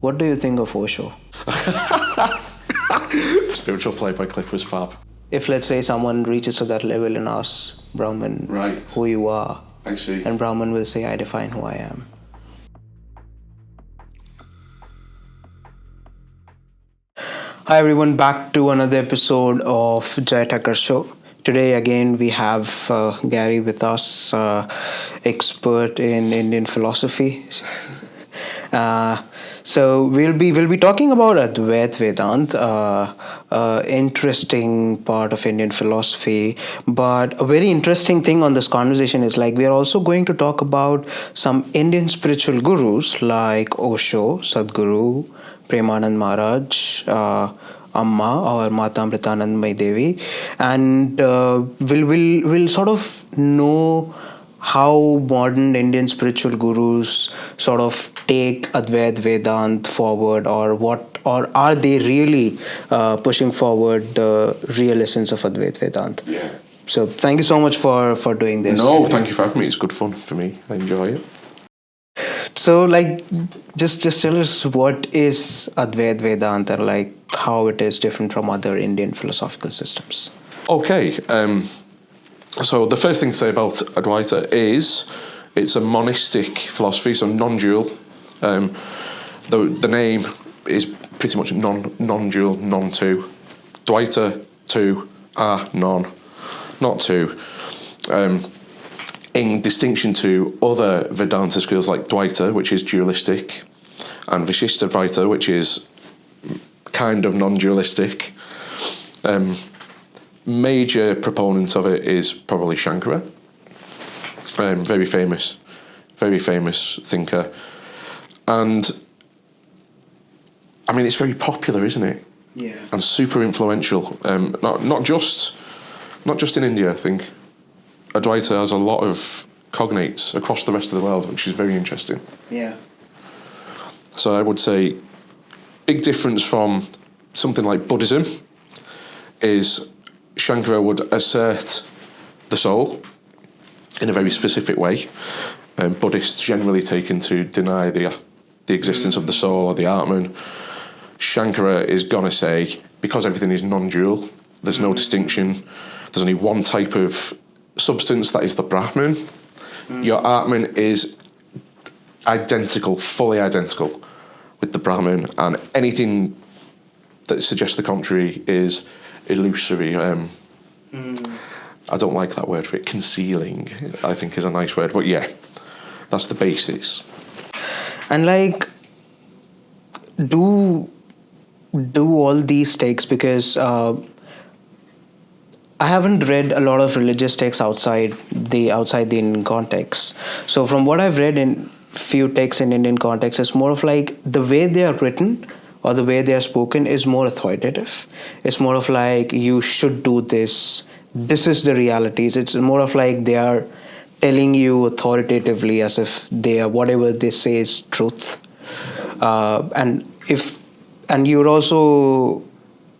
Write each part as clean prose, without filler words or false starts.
What do you think of Osho? Spiritual play-by-clip was fab. If, let's say, someone reaches to that level and asks Brahman Right. who you are, I see. and Brahman will say, I define who I am. Hi everyone, back to another episode of Jay Thakkar Show. Today again we have Gary with us, expert in Indian philosophy. So we'll be talking about Advaita Vedanta, interesting part of Indian philosophy. But a very interesting thing on this conversation is we are also going to talk about some Indian spiritual gurus like Osho, Sadhguru, Premanand Maharaj, Amma or Mata Amritanandamayi Devi, and we'll sort of know how modern Indian spiritual gurus sort of take Advaita Vedanta forward, or are they really pushing forward the real essence of Advaita Vedanta? Yeah. So thank you so much for doing this. No, thank you for having me. It's good fun for me. I enjoy it. So, just tell us what is Advaita Vedanta, and how it is different from other Indian philosophical systems. Okay. So the first thing to say about Advaita is it's a monistic philosophy, so non-dual. The name is pretty much non-dual, non-two. Dvaita, two, non, not two. In distinction to other Vedanta schools like Dvaita, which is dualistic, and Vishishtadvaita, which is kind of non-dualistic. Major proponent of it is probably Shankara, very famous thinker, and I mean it's very popular, isn't it? Yeah. And super influential. Not just in India, I think. Advaita has a lot of cognates across the rest of the world, which is very interesting. Yeah. So I would say big difference from something like Buddhism is Shankara would assert the soul in a very specific way. Buddhists generally taken to deny the existence of the soul or the Atman. Shankara is going to say, because everything is non-dual, there's no distinction, there's only one type of substance, that is the Brahman. Your Atman is identical, fully identical with the Brahman, and anything that suggests the contrary is illusory. I don't like that word for it. Concealing, I think, is a nice word, but yeah, that's the basis. And do all these texts, because I haven't read a lot of religious texts outside the Indian context. So from what I've read in few texts in Indian context, it's more of the way they are written or the way they are spoken is more authoritative. It's more of you should do this. This is the realities. It's more of they are telling you authoritatively as if they are, whatever they say is truth. And you're also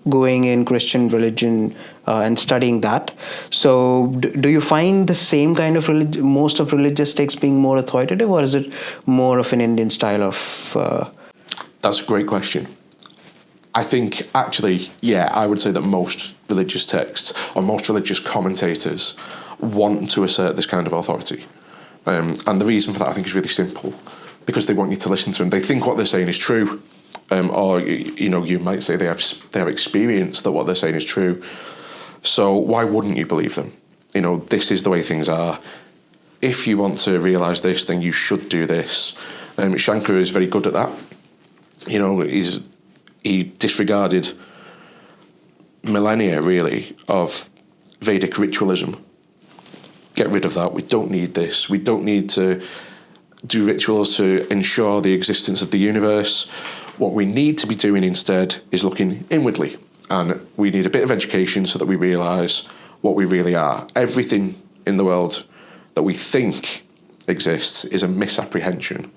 going in Christian religion and studying that. So do you find the same kind of most of religious texts being more authoritative, or is it more of an Indian style of... That's a great question. I think, actually, yeah, I would say that most religious texts or most religious commentators want to assert this kind of authority. And the reason for that, I think, is really simple. Because they want you to listen to them. They think what they're saying is true. Or, you might say they have experience that what they're saying is true. So why wouldn't you believe them? This is the way things are. If you want to realise this, then you should do this. Shankara is very good at that. He disregarded millennia, really, of Vedic ritualism. Get rid of that. We don't need this. We don't need to do rituals to ensure the existence of the universe. What we need to be doing instead is looking inwardly, and we need a bit of education so that we realise what we really are. Everything in the world that we think exists is a misapprehension,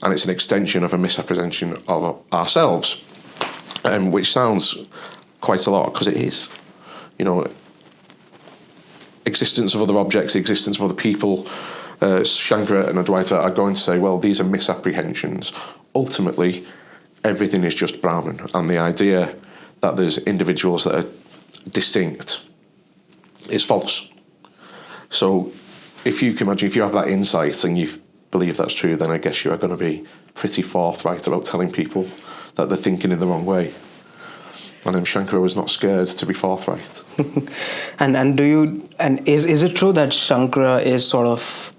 and it's an extension of a misapprehension of ourselves, which sounds quite a lot, because it is. Existence of other objects, existence of other people, Shankara and Advaita are going to say, well, these are misapprehensions. Ultimately, everything is just Brahman, and the idea that there's individuals that are distinct is false. So if you can imagine, if you have that insight and you believe that's true, then I guess you are going to be pretty forthright about telling people that they're thinking in the wrong way. And Shankara was not scared to be forthright. and is it true that Shankara is sort of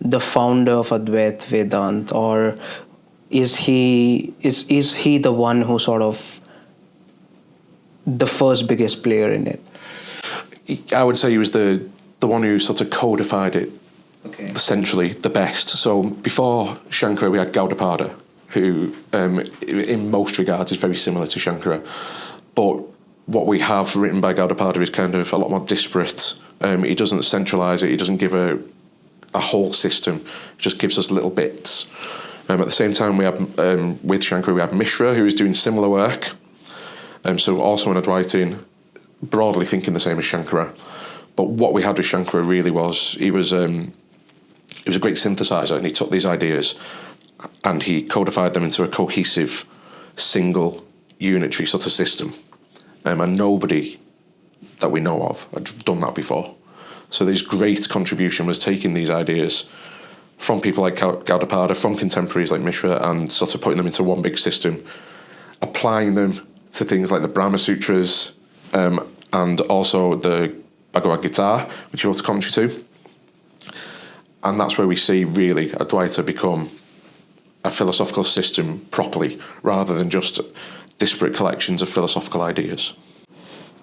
the founder of Advaita Vedanta, or is he the one who sort of the first biggest player in it? I would say he was the one who sort of codified it, Okay. essentially the best. So before Shankara, we had Gaudapada, who in most regards is very similar to Shankara. But what we have written by Gaudapada is kind of a lot more disparate. He doesn't centralise it, he doesn't give a whole system, he just gives us little bits. At the same time, we have with Shankara, we have Mishra, who is doing similar work. So also an Advaitin, broadly thinking the same as Shankara. But what we had with Shankara really was, he was a great synthesizer, and he took these ideas and he codified them into a cohesive, single, unitary sort of system. And nobody that we know of had done that before. So his great contribution was taking these ideas from people like Gaudapada, from contemporaries like Mishra, and sort of putting them into one big system, applying them to things like the Brahma Sutras, and also the Bhagavad Gita, which he wrote a commentary to. And that's where we see, really, Advaita become a philosophical system properly, rather than just disparate collections of philosophical ideas.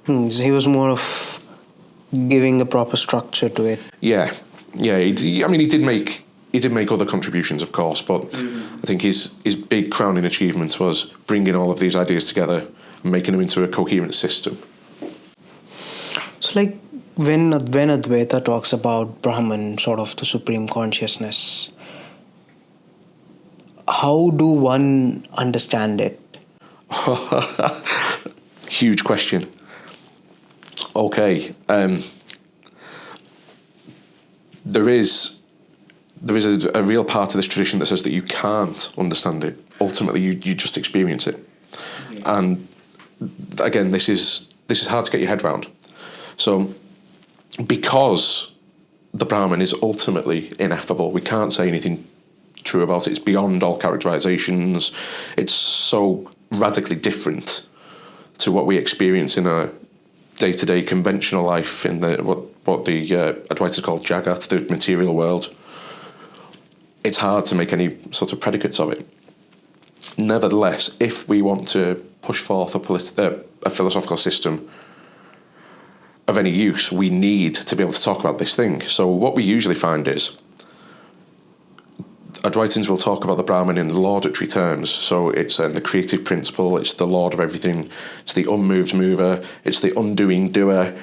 So he was more of giving a proper structure to it. Yeah. He did make other contributions, of course, but I think his big crowning achievement was bringing all of these ideas together and making them into a coherent system. So, like, when Advaita talks about Brahman, sort of the supreme consciousness, how do one understand it? Huge question. Okay, there is a real part of this tradition that says that you can't understand it. Ultimately, you just experience it. Yeah. And again, this is hard to get your head around. So, because the Brahman is ultimately ineffable, we can't say anything true about it. It's beyond all characterizations. It's so radically different to what we experience in a day-to-day conventional life in the what the Advaitas call Jagat, the material world. It's hard to make any sort of predicates of it. Nevertheless, if we want to push forth a philosophical system of any use, we need to be able to talk about this thing. So what we usually find is Advaitins will talk about the Brahman in laudatory terms. So it's the creative principle, it's the lord of everything, it's the unmoved mover, it's the undoing doer,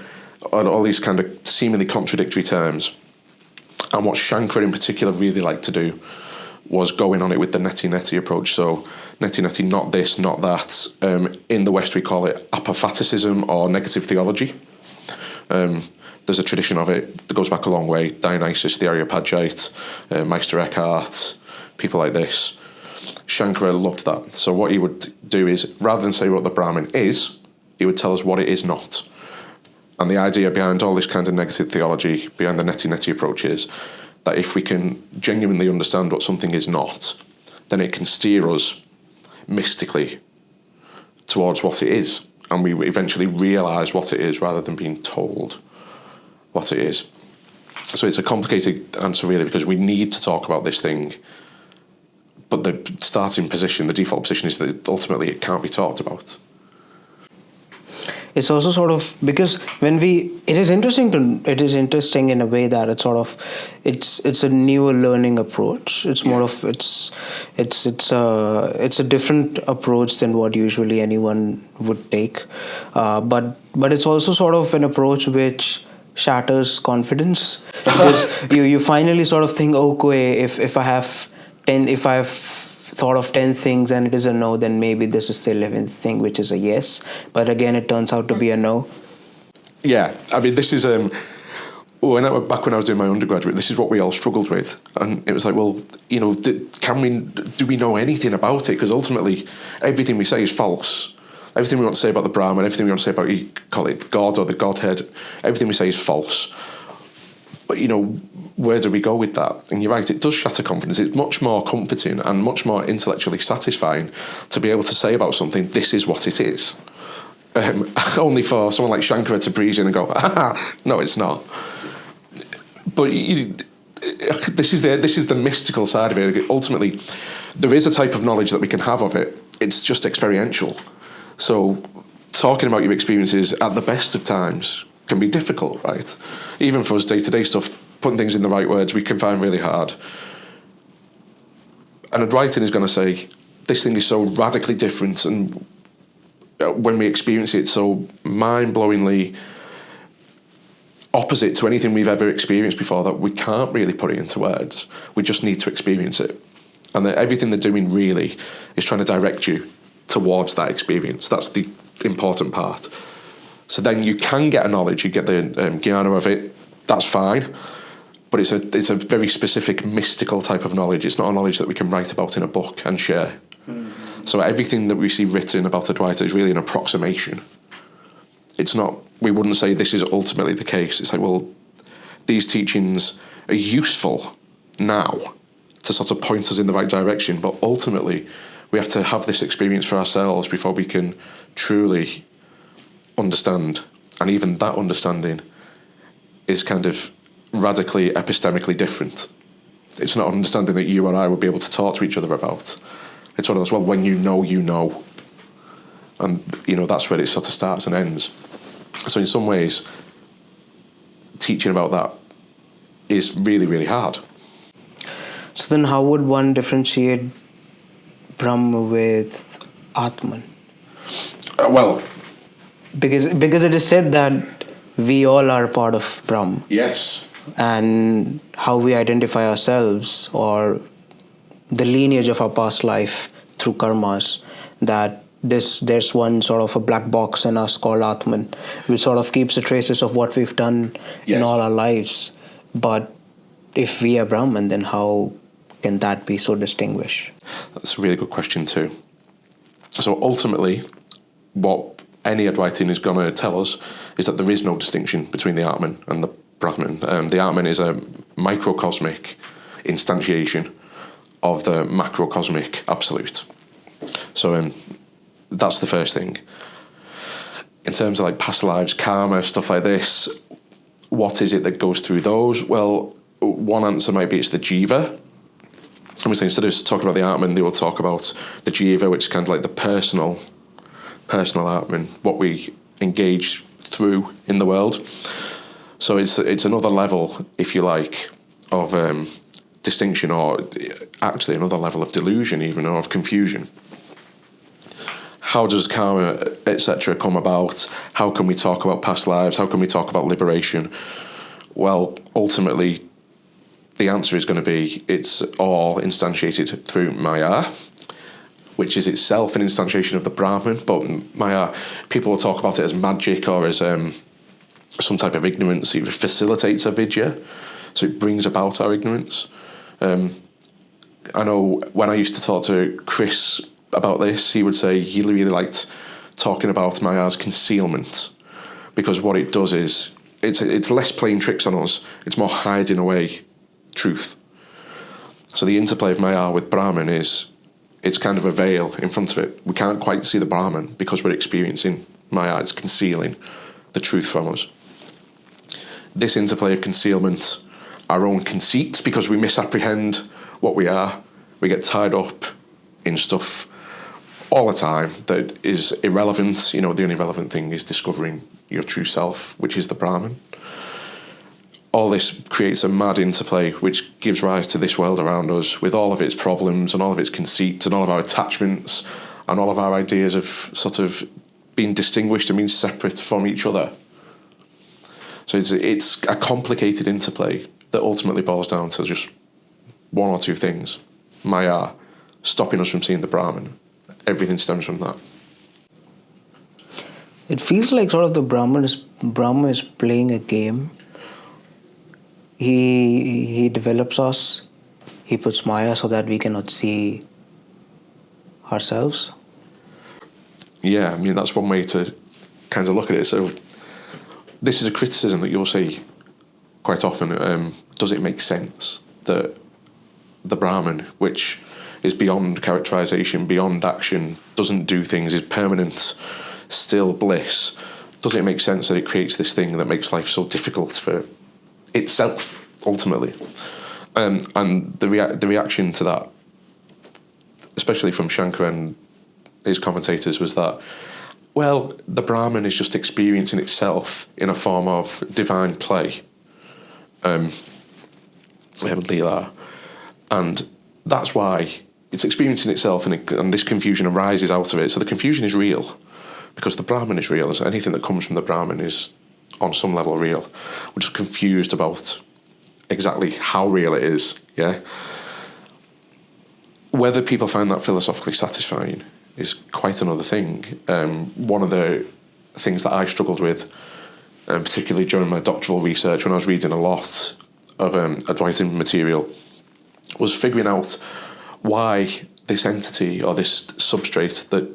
and all these kind of seemingly contradictory terms. And what Shankara in particular really liked to do was going on it with the Neti approach. So Neti, not this, not that. In the West we call it apophaticism or negative theology. There's a tradition of it that goes back a long way. Dionysius, the Areopagite, Meister Eckhart, people like this. Shankara loved that. So what he would do is, rather than say what the Brahman is, he would tell us what it is not. And the idea behind all this kind of negative theology, behind the Neti approach, is that if we can genuinely understand what something is not, then it can steer us mystically towards what it is. And we eventually realise what it is rather than being told what it is. So it's a complicated answer, really, because we need to talk about this thing, but the starting position, the default position, is that ultimately it can't be talked about. It's also sort of, because it is interesting in a way that it's sort of, it's a newer learning approach. It's more of, it's a different approach than what usually anyone would take. But it's also sort of an approach which shatters confidence, because you finally sort of think, okay, if I have thought of 10 things and it is a no, then maybe this is the 11th thing, which is a yes. But again, it turns out to be a no. Yeah, I mean, this is back when I was doing my undergraduate, this is what we all struggled with, and it was like, well, do we know anything about it? Because ultimately, everything we say is false. Everything we want to say about the Brahman, everything we want to say about, you call it God or the Godhead, everything we say is false. But where do we go with that? And you're right, it does shatter confidence. It's much more comforting and much more intellectually satisfying to be able to say about something, this is what it is. Only for someone like Shankara to breeze in and go, no, it's not. But this is the mystical side of it. Ultimately, there is a type of knowledge that we can have of it. It's just experiential. So talking about your experiences at the best of times can be difficult, right? Even for us day-to-day stuff, putting things in the right words, we can find really hard. And Advaita is going to say, this thing is so radically different, and when we experience it, so mind-blowingly opposite to anything we've ever experienced before, that we can't really put it into words. We just need to experience it. And that everything they're doing really is trying to direct you towards that experience. That's the important part. So then you can get a knowledge, you get the jnana of it, that's fine. But it's a very specific mystical type of knowledge. It's not a knowledge that we can write about in a book and share. Mm-hmm. So everything that we see written about Advaita is really an approximation. It's not, we wouldn't say this is ultimately the case. It's like, well, these teachings are useful now to sort of point us in the right direction, but ultimately we have to have this experience for ourselves before we can truly understand. And even that understanding is kind of radically epistemically different. It's not an understanding that you or I would be able to talk to each other about. It's one of those, well, when you know, you know. And, that's where it sort of starts and ends. So in some ways, teaching about that is really, really hard. So then how would one differentiate Brahma with Atman? Because it is said that we all are part of Brahma. Yes. And how we identify ourselves, or the lineage of our past life through karmas, that there's one sort of a black box in us called Atman, which sort of keeps the traces of what we've done in all our lives. But if we are Brahman, then how can that be so distinguished? That's a really good question too. So ultimately, what any Advaitin is going to tell us is that there is no distinction between the Atman and the Brahman. The Atman is a microcosmic instantiation of the macrocosmic absolute. So that's the first thing. In terms of like past lives, karma, stuff like this, what is it that goes through those? Well, one answer might be it's the jiva. And we say instead of talking about the Atman, they will talk about the jiva, which is kind of like the personal Atman, what we engage through in the world. So it's another level, if you like, of distinction, or actually another level of delusion even, or of confusion. How does karma, etc., come about? How can we talk about past lives? How can we talk about liberation? Well, ultimately, the answer is going to be it's all instantiated through Maya, which is itself an instantiation of the Brahman. But Maya, people will talk about it as magic or as some type of ignorance. It facilitates avidya, so it brings about our ignorance. I know when I used to talk to Chris about this, he would say he really liked talking about Maya's concealment, because what it does is it's less playing tricks on us, it's more hiding away truth. So the interplay of Maya with Brahman is, it's kind of a veil in front of it. We can't quite see the Brahman because we're experiencing Maya. It's concealing the truth from us. This interplay of concealment, our own conceits, because we misapprehend what we are. We get tied up in stuff all the time that is irrelevant. The only relevant thing is discovering your true self, which is the Brahman. All this creates a mad interplay which gives rise to this world around us, with all of its problems and all of its conceits and all of our attachments and all of our ideas of sort of being distinguished and being separate from each other. So it's a complicated interplay that ultimately boils down to just one or two things. Maya, stopping us from seeing the Brahman. Everything stems from that. It feels like sort of the Brahma is playing a game. he develops us. He puts Maya so that we cannot see ourselves. Yeah, I mean, that's one way to kind of look at it. So this is a criticism that you'll see quite often. Does it make sense that the Brahman, which is beyond characterization, beyond action, doesn't do things, is permanent, still bliss, does it make sense that it creates this thing that makes life so difficult for itself, ultimately? And the reaction to that, especially from Shankara and his commentators, was that, well, the Brahman is just experiencing itself in a form of divine play, Leela, and that's why it's experiencing itself, and this confusion arises out of it. So the confusion is real, because the Brahman is real, so anything that comes from the Brahman is on some level real. We're just confused about exactly how real it is, yeah? Whether people find that philosophically satisfying is quite another thing. One of the things that I struggled with, particularly during my doctoral research, when I was reading a lot of Advaita material, was figuring out why this entity or this substrate that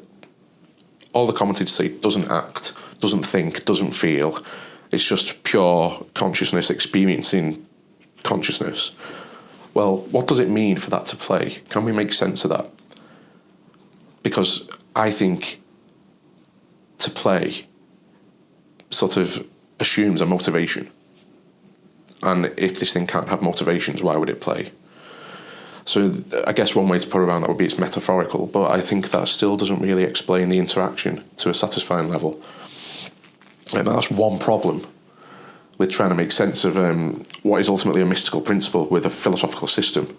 all the commentators say doesn't act, doesn't think, doesn't feel, it's just pure consciousness experiencing consciousness. Well, what does it mean for that to play? Can we make sense of that? Because I think to play sort of assumes a motivation. And if this thing can't have motivations, why would it play? So I guess one way to put around that would be it's metaphorical, but I think that still doesn't really explain the interaction to a satisfying level. And that's one problem with trying to make sense of what is ultimately a mystical principle with a philosophical system.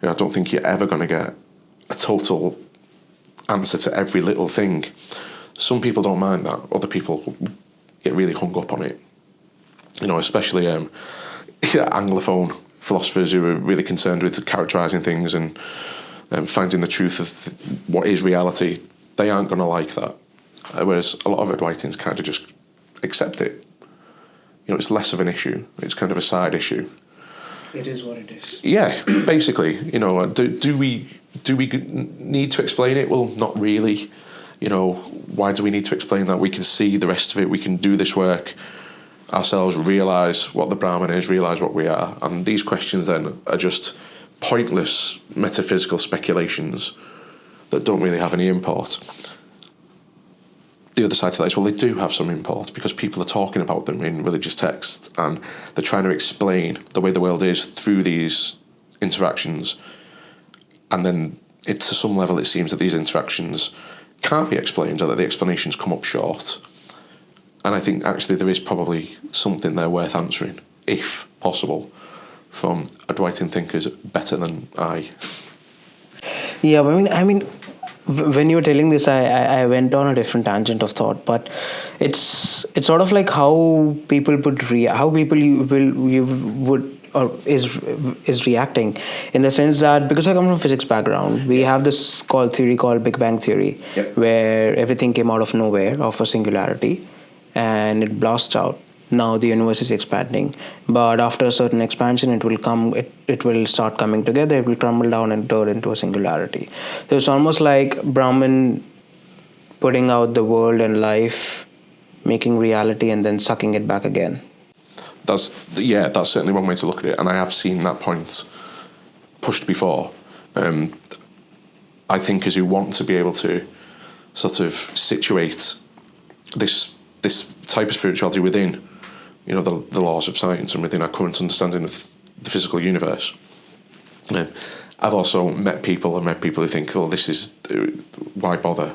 I don't think you're ever going to get a total answer to every little thing. Some people don't mind that. Other people get really hung up on it. Especially Anglophone philosophers who are really concerned with characterising things and finding the truth of what is reality. They aren't going to like that. Whereas a lot of Advaitins kind of just accept it. It's less of an issue. It's kind of a side issue. It is what it is. Yeah, basically. Do we need to explain it? Well, not really. Why do we need to explain that? We can see the rest of it. We can do this work ourselves, realise what the Brahman is, realise what we are. And these questions then are just pointless metaphysical speculations that don't really have any import. The other side to that is, well, they do have some import because people are talking about them in religious texts and they're trying to explain the way the world is through these interactions. And then to some level it seems that these interactions can't be explained or that the explanations come up short. And I think actually there is probably something there worth answering, if possible, from Advaitin thinkers better than I. Yeah, I mean, when you were telling this, I went on a different tangent of thought, but it's sort of like how people is reacting, in the sense that because I come from a physics background, we have this theory called Big Bang theory, where everything came out of nowhere, of a singularity, and it blasts out. Now the universe is expanding, but after a certain expansion, it will start coming together. It will crumble down and turn into a singularity. So it's almost like Brahman putting out the world and life, making reality, and then sucking it back again. That's certainly one way to look at it, and I have seen that point pushed before. I think as you want to be able to sort of situate this type of spirituality within the laws of science and within our current understanding of the physical universe. I've also met people who think, well, this is, why bother?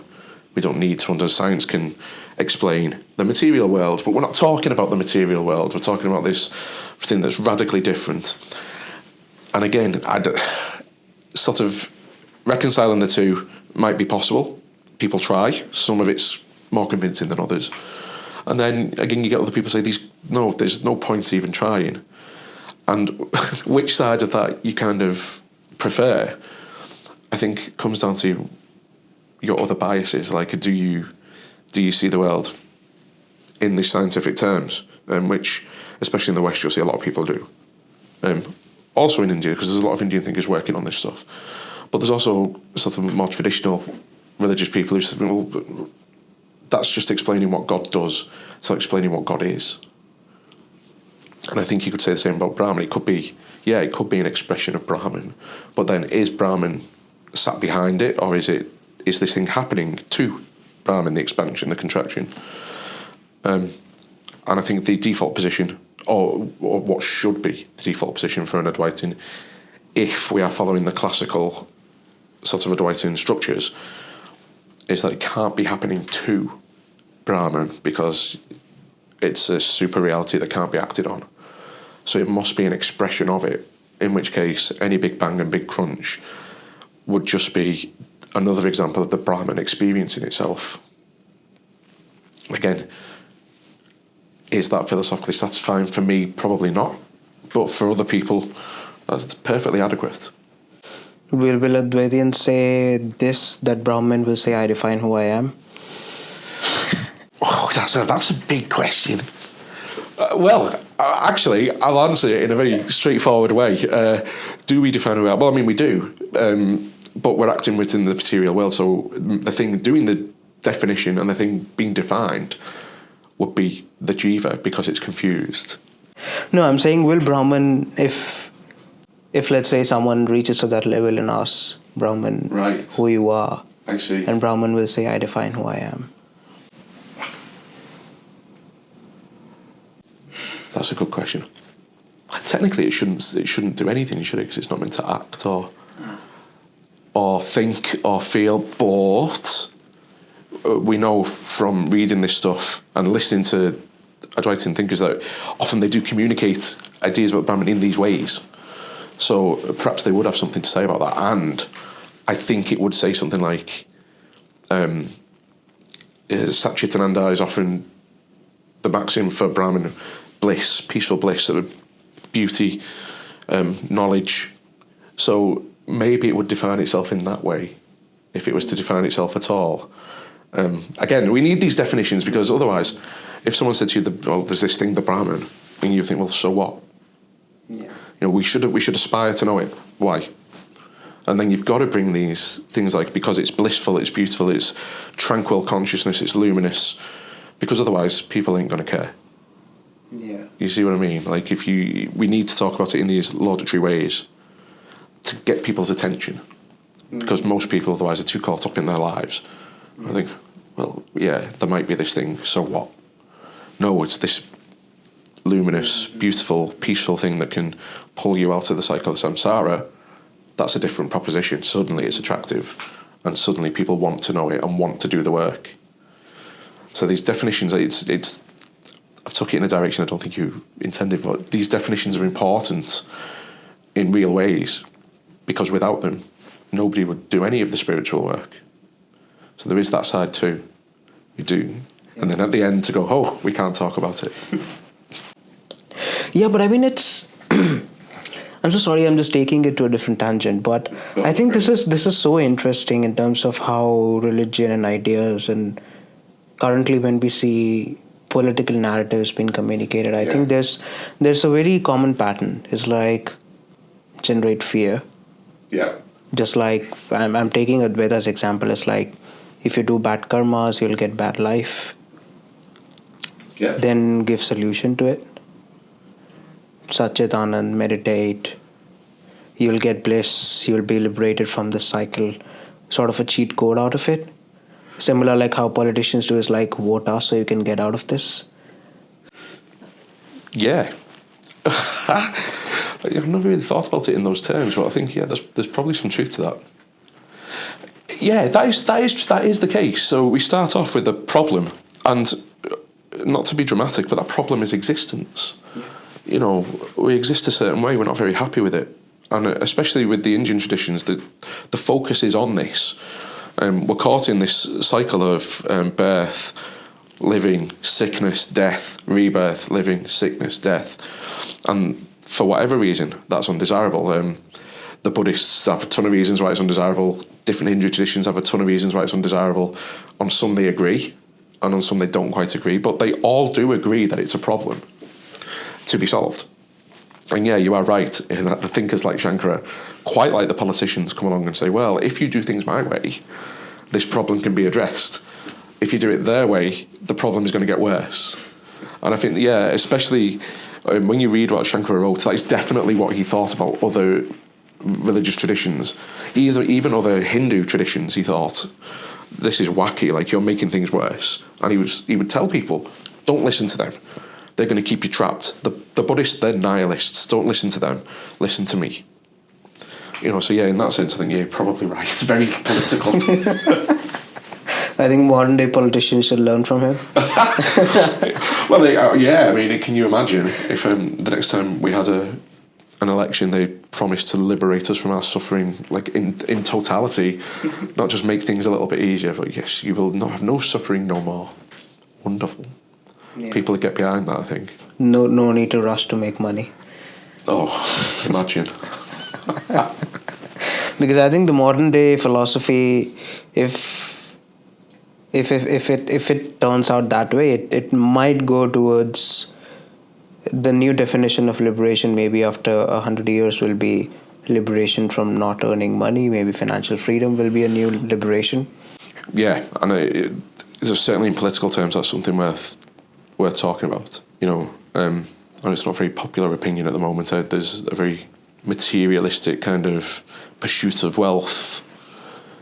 We don't need to understand. Science can explain the material world, but we're not talking about the material world. We're talking about this thing that's radically different. And again, sort of reconciling the two might be possible. People try. Some of it's more convincing than others. And then, again, you get other people say, there's no point even trying. And which side of that you kind of prefer, I think, comes down to your other biases. Like, do you see the world in these scientific terms? Which, especially in the West, you'll see a lot of people do. Also in India, because there's a lot of Indian thinkers working on this stuff. But there's also sort of more traditional religious people who say, well, that's just explaining what God does, it's not explaining what God is. And I think you could say the same about Brahman. It could be an expression of Brahman, but then is Brahman sat behind it, or is this thing happening to Brahman, the expansion, the contraction? And I think the default position, or what should be the default position for an Advaitin, if we are following the classical sort of Advaitin structures, is that it can't be happening to Brahman because it's a super reality that can't be acted on. So it must be an expression of it, in which case any Big Bang and Big Crunch would just be another example of the Brahman experiencing itself. Again, is that philosophically satisfying? For me, probably not. But for other people, that's perfectly adequate. Will Advaitians say this, that Brahman will say, I define who I am? Oh, that's a big question. Actually, I'll answer it in a very straightforward way. Do we define who we are? Well, I mean, we do. But we're acting within the material world, so the thing doing the definition and the thing being defined would be the jiva, because it's confused. No, I'm saying, will Brahman, if let's say someone reaches to that level and asks Brahman, right, who you are, I see, and Brahman will say, I define who I am. That's a good question. Technically, it shouldn't do anything, should it? Because it's not meant to act or think or feel. But we know from reading this stuff and listening to Advaitin thinkers that often they do communicate ideas about Brahman in these ways. So perhaps they would have something to say about that. And I think it would say something like, Satchitananda is often the maxim for Brahman: bliss, peaceful bliss, sort of beauty, knowledge. So maybe it would define itself in that way, if it was to define itself at all. Again, we need these definitions, because otherwise, if someone said to you, there's this thing, the Brahman, and you think, well, so what? Yeah. We should aspire to know it. Why? And then you've got to bring these things like, because it's blissful, it's beautiful, it's tranquil consciousness, it's luminous, because otherwise people ain't going to care. Yeah. You see what I mean? Like, we need to talk about it in these laudatory ways to get people's attention, because most people otherwise are too caught up in their lives. I think, well, yeah, there might be this thing, so what? No, it's this luminous, beautiful, peaceful thing that can pull you out of the cycle of samsara. That's a different proposition. Suddenly it's attractive, and suddenly people want to know it and want to do the work. So these definitions, I've took it in a direction I don't think you intended, but these definitions are important in real ways, because without them, nobody would do any of the spiritual work. So there is that side too. We do. And then at the end to go, oh, we can't talk about it. Yeah, but I mean, it's... I'm so sorry, I'm just taking it to a different tangent, but I think this is so interesting in terms of how religion and ideas, and currently when we see political narratives being communicated, I think there's a very common pattern. It's like generate fear. Yeah. Just like I'm taking Advaita's example, it's like if you do bad karmas, you'll get bad life. Yeah. Then give solution to it. Satchitananda, meditate. You'll get bliss. You'll be liberated from this cycle. Sort of a cheat code out of it. Similar like how politicians do, is like vote us so you can get out of this. Yeah. I've never really thought about it in those terms, but I think there's probably some truth to that. Yeah, that is the case. So we start off with a problem, and not to be dramatic, but that problem is existence. Yeah. We exist a certain way. We're not very happy with it, and especially with the Indian traditions, the focus is on this. We're caught in this cycle of birth, living, sickness, death, rebirth, living, sickness, death, and for whatever reason, that's undesirable. The Buddhists have a ton of reasons why it's undesirable. Different Hindu traditions have a ton of reasons why it's undesirable. On some they agree, and on some they don't quite agree, but they all do agree that it's a problem to be solved. And yeah, you are right in that the thinkers like Shankara, quite like the politicians, come along and say, well, if you do things my way, this problem can be addressed. If you do it their way, the problem is going to get worse. And I think, yeah, especially when you read what Shankara wrote, that is definitely what he thought about other religious traditions, even other Hindu traditions. He thought, this is wacky, like, you're making things worse. And he would tell people, don't listen to them. They're going to keep you trapped. The Buddhists, they're nihilists. Don't listen to them. Listen to me. So yeah, in that sense, I think you're probably right. It's very political. I think modern day politicians should learn from him. Well, yeah, I mean, can you imagine if the next time we had an election, they promised to liberate us from our suffering, like in totality, not just make things a little bit easier, but yes, you will not have no suffering no more. Wonderful. Yeah. People would get behind that, I think. No need to rush to make money. Oh, imagine. Because I think the modern day philosophy, if it turns out that way, it might go towards the new definition of liberation. Maybe after 100 years will be liberation from not earning money. Maybe financial freedom will be a new liberation. Yeah, and certainly in political terms, that's something worth talking about. And it's not a very popular opinion at the moment. There's a very materialistic kind of pursuit of wealth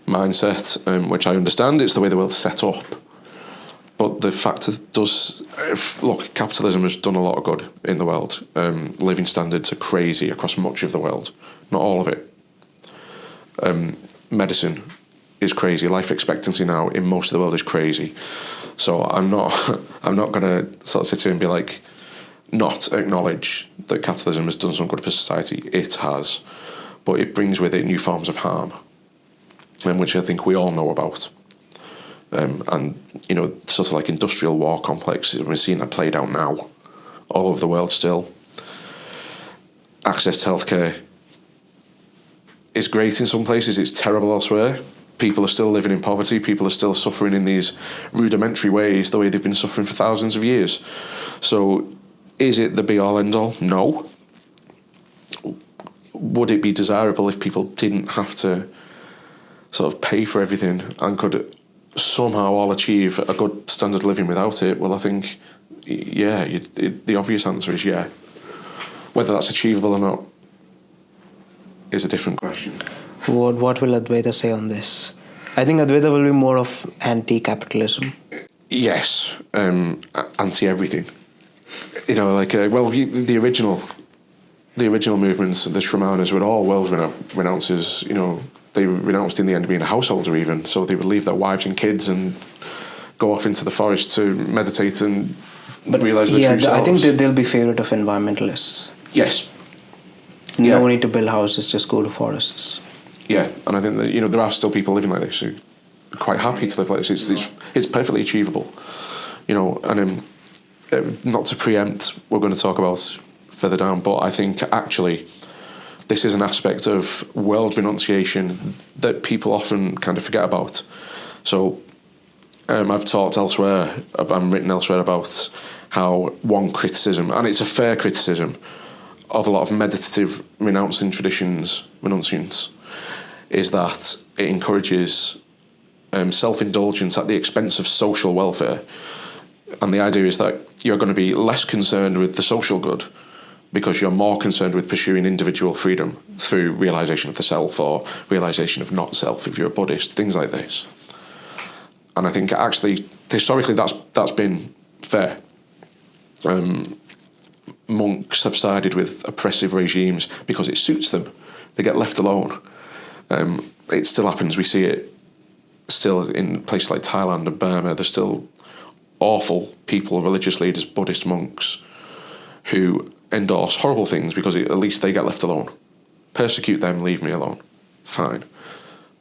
mindset, which I understand. It's the way the world's set up. But the fact look, capitalism has done a lot of good in the world. Living standards are crazy across much of the world. Not all of it. Medicine is crazy. Life expectancy now in most of the world is crazy. So I'm not going to sort of sit here and be like, not acknowledge that capitalism has done some good for society. It has. But it brings with it new forms of harm, which I think we all know about. And, sort of like industrial war complexes, we're seeing that played out now all over the world still. Access to healthcare is great in some places, it's terrible elsewhere. People are still living in poverty, people are still suffering in these rudimentary ways, the way they've been suffering for thousands of years. So, is it the be-all, end-all? No. Would it be desirable if people didn't have to sort of pay for everything and could somehow all achieve a good standard of living without it? Well, I think, yeah, the obvious answer is yeah. Whether that's achievable or not is a different question. What will Advaita say on this? I think Advaita will be more of anti-capitalism. Yes, anti-everything. The original movements, the Shramanas, were all world renouncers. They renounced in the end being a householder even, so they would leave their wives and kids and go off into the forest to meditate and realise their true selves. I think they'll be favourite of environmentalists. Yes. No need to build houses, just go to forests. Yeah, and I think that there are still people living like this who are quite happy to live like this. It's perfectly achievable, and not to preempt, we're going to talk about further down, but I think actually this is an aspect of world renunciation that people often kind of forget about. So I've talked elsewhere, I'm written elsewhere about how one criticism, and it's a fair criticism, of a lot of meditative renouncing traditions, renunciants, is that it encourages self-indulgence at the expense of social welfare. And the idea is that you're going to be less concerned with the social good because you're more concerned with pursuing individual freedom through realisation of the self or realisation of not self if you're a Buddhist, things like this. And I think actually, historically, that's been fair. Monks have sided with oppressive regimes because it suits them. They get left alone. It still happens. We see it still in places like Thailand and Burma. There's still awful people, religious leaders, Buddhist monks, who endorse horrible things because at least they get left alone. Persecute them, leave me alone. Fine.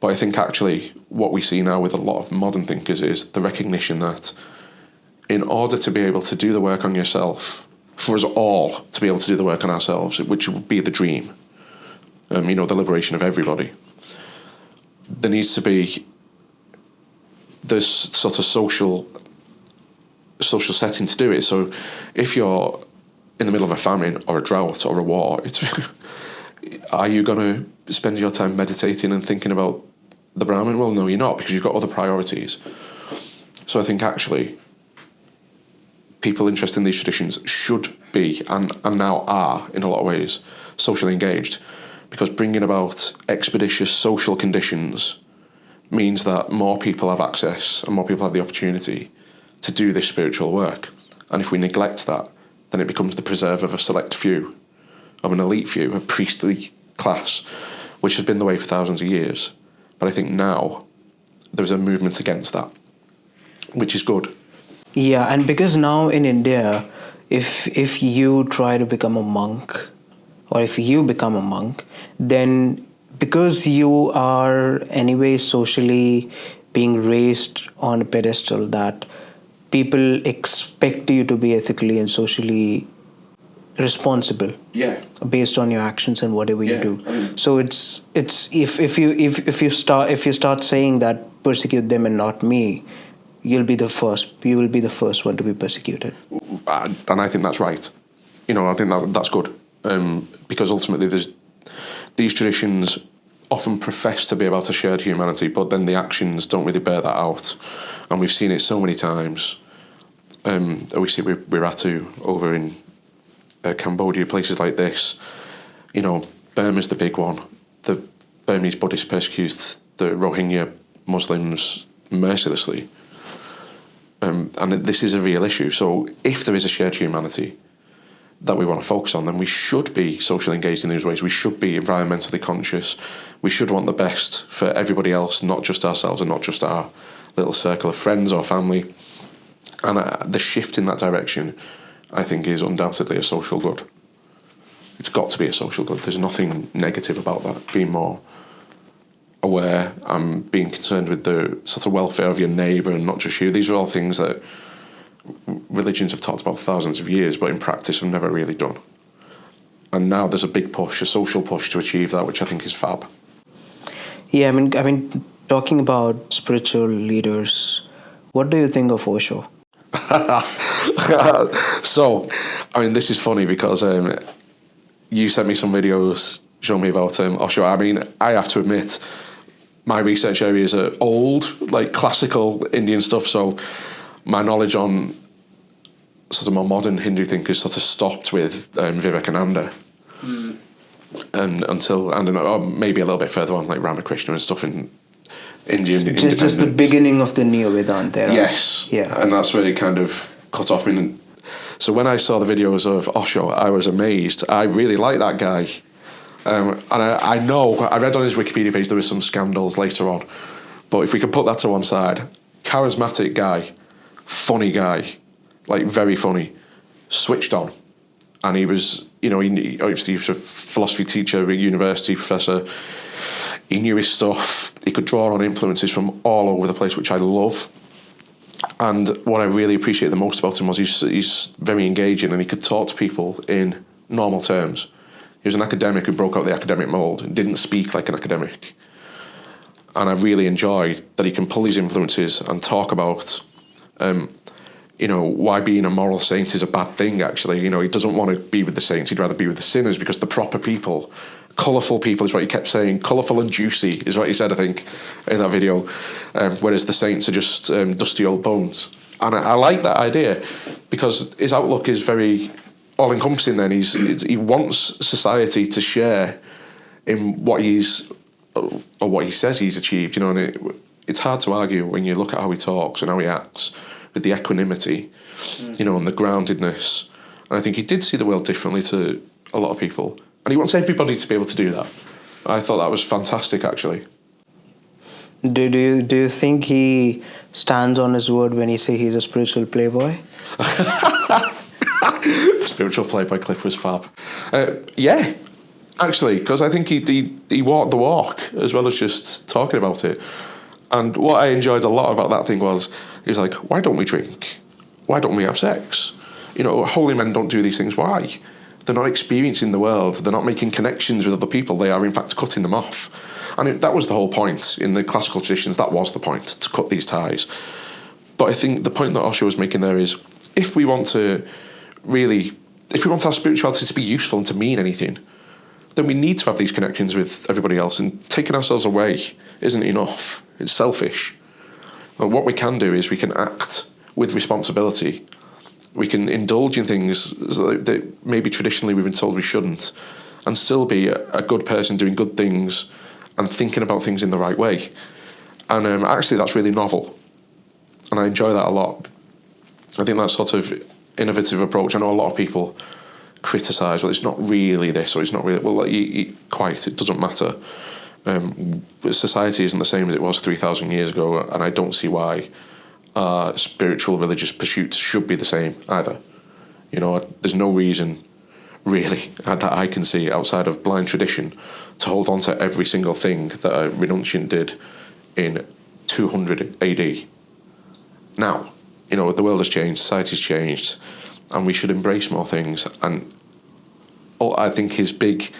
But I think actually what we see now with a lot of modern thinkers is the recognition that in order to be able to do the work on yourself, for us all to be able to do the work on ourselves, which would be the dream, the liberation of everybody, there needs to be this sort of social setting to do it. So if you're in the middle of a famine or a drought or a war, are you going to spend your time meditating and thinking about the Brahman? Well, no, you're not, because you've got other priorities. So I think actually people interested in these traditions should be, and now are in a lot of ways, socially engaged, because bringing about expeditious social conditions means that more people have access and more people have the opportunity to do this spiritual work. And if we neglect that, then it becomes the preserve of a select few, of an elite few, a priestly class, which has been the way for thousands of years. But I think now there's a movement against that, which is good. Yeah, and because now in India, if you try to become a monk, or if you become a monk, then because you are anyway socially being raised on a pedestal that people expect you to be ethically and socially responsible, based on your actions and whatever you do. So it's if you start saying that persecute them and not me, you will be the first one to be persecuted. And I think that's right. I think that's good, because ultimately these traditions often profess to be about a shared humanity, but then the actions don't really bear that out. And we've seen it so many times. We see it with Wiratu over in Cambodia, places like this. Burma's the big one. The Burmese Buddhists persecute the Rohingya Muslims mercilessly. And this is a real issue. So if there is a shared humanity that we want to focus on, then we should be socially engaged in these ways. We should be environmentally conscious. We should want the best for everybody else, not just ourselves and not just our little circle of friends or family. And the shift in that direction, I think, is undoubtedly a social good. It's got to be a social good. There's nothing negative about that. Being more aware and being concerned with the sort of welfare of your neighbour and not just you. These are all things that religions have talked about for thousands of years, but in practice have never really done. And now there's a big push, a social push to achieve that, which I think is fab. Yeah, I mean, talking about spiritual leaders, what do you think of Osho? So, this is funny because you sent me some videos showing me about Osho. I have to admit, my research areas are old, like classical Indian stuff, so my knowledge on sort of more modern Hindu thinkers sort of stopped with Vivekananda. And until, I don't know, or maybe a little bit further on, like Ramakrishna and stuff in Indian. Just the beginning of the Neo Vedanta era. Yes. Yeah. And that's where it kind of cut off. So when I saw the videos of Osho, I was amazed. I really like that guy. And I know, I read on his Wikipedia page there were some scandals later on. But if we can put that to one side, charismatic guy, funny guy, like very funny, switched on. And he was, obviously he was a philosophy teacher, a university professor. He knew his stuff. He could draw on influences from all over the place, which I love. And what I really appreciate the most about him was he's very engaging and he could talk to people in normal terms. He was an academic who broke out the academic mould and didn't speak like an academic. And I really enjoyed that he can pull these influences and talk about, why being a moral saint is a bad thing, actually. He doesn't want to be with the saints, he'd rather be with the sinners, because the proper people, colourful people is what he kept saying. Colourful and juicy is what he said, I think, in that video. Whereas the saints are just dusty old bones. And I like that idea because his outlook is very all-encompassing then. He wants society to share in what he says he's achieved, and it's hard to argue when you look at how he talks and how he acts with the equanimity, and the groundedness. And I think he did see the world differently to a lot of people. And he wants everybody to be able to do that. I thought that was fantastic, actually. Do you think he stands on his word when he say he's a spiritual playboy? Spiritual playboy clip was fab. Yeah, actually, because I think he walked the walk as well as just talking about it. And what I enjoyed a lot about that thing was, he was like, why don't we drink? Why don't we have sex? Holy men don't do these things. Why? They're not experiencing the world. They're not making connections with other people. They are, in fact, cutting them off. And that was the whole point. In the classical traditions, that was the point, to cut these ties. But I think the point that Osho was making there is, if we want to really if we want our spirituality to be useful and to mean anything, then we need to have these connections with everybody else, and taking ourselves away isn't enough. It's selfish. But what we can do is we can act with responsibility. We can indulge in things that maybe traditionally we've been told we shouldn't, and still be a good person doing good things and thinking about things in the right way. And actually that's really novel, and I enjoy that a lot. I think that sort of innovative approach, I know a lot of people criticise, well, it's not really this, or it's not really, well, it doesn't matter. Society isn't the same as it was 3,000 years ago, and I don't see why spiritual religious pursuits should be the same either. You know, there's no reason really that I can see outside of blind tradition to hold on to every single thing that a renunciant did in 200 AD. Now, you know, the world has changed, society's changed, and we should embrace more things. And I think his big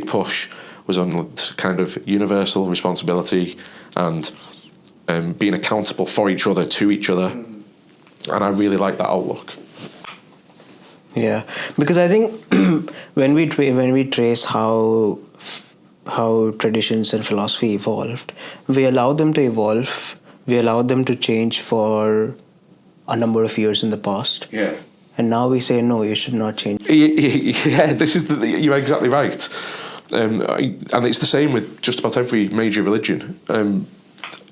push was on kind of universal responsibility and being accountable for each other, to each other. And I really like that outlook. Yeah, because I think when we trace how traditions and philosophy evolved, we allowed them to evolve, we allowed them to change for a number of years in the past. Yeah. And now we say, no, you should not change. Yeah, you're exactly right. And it's the same with just about every major religion.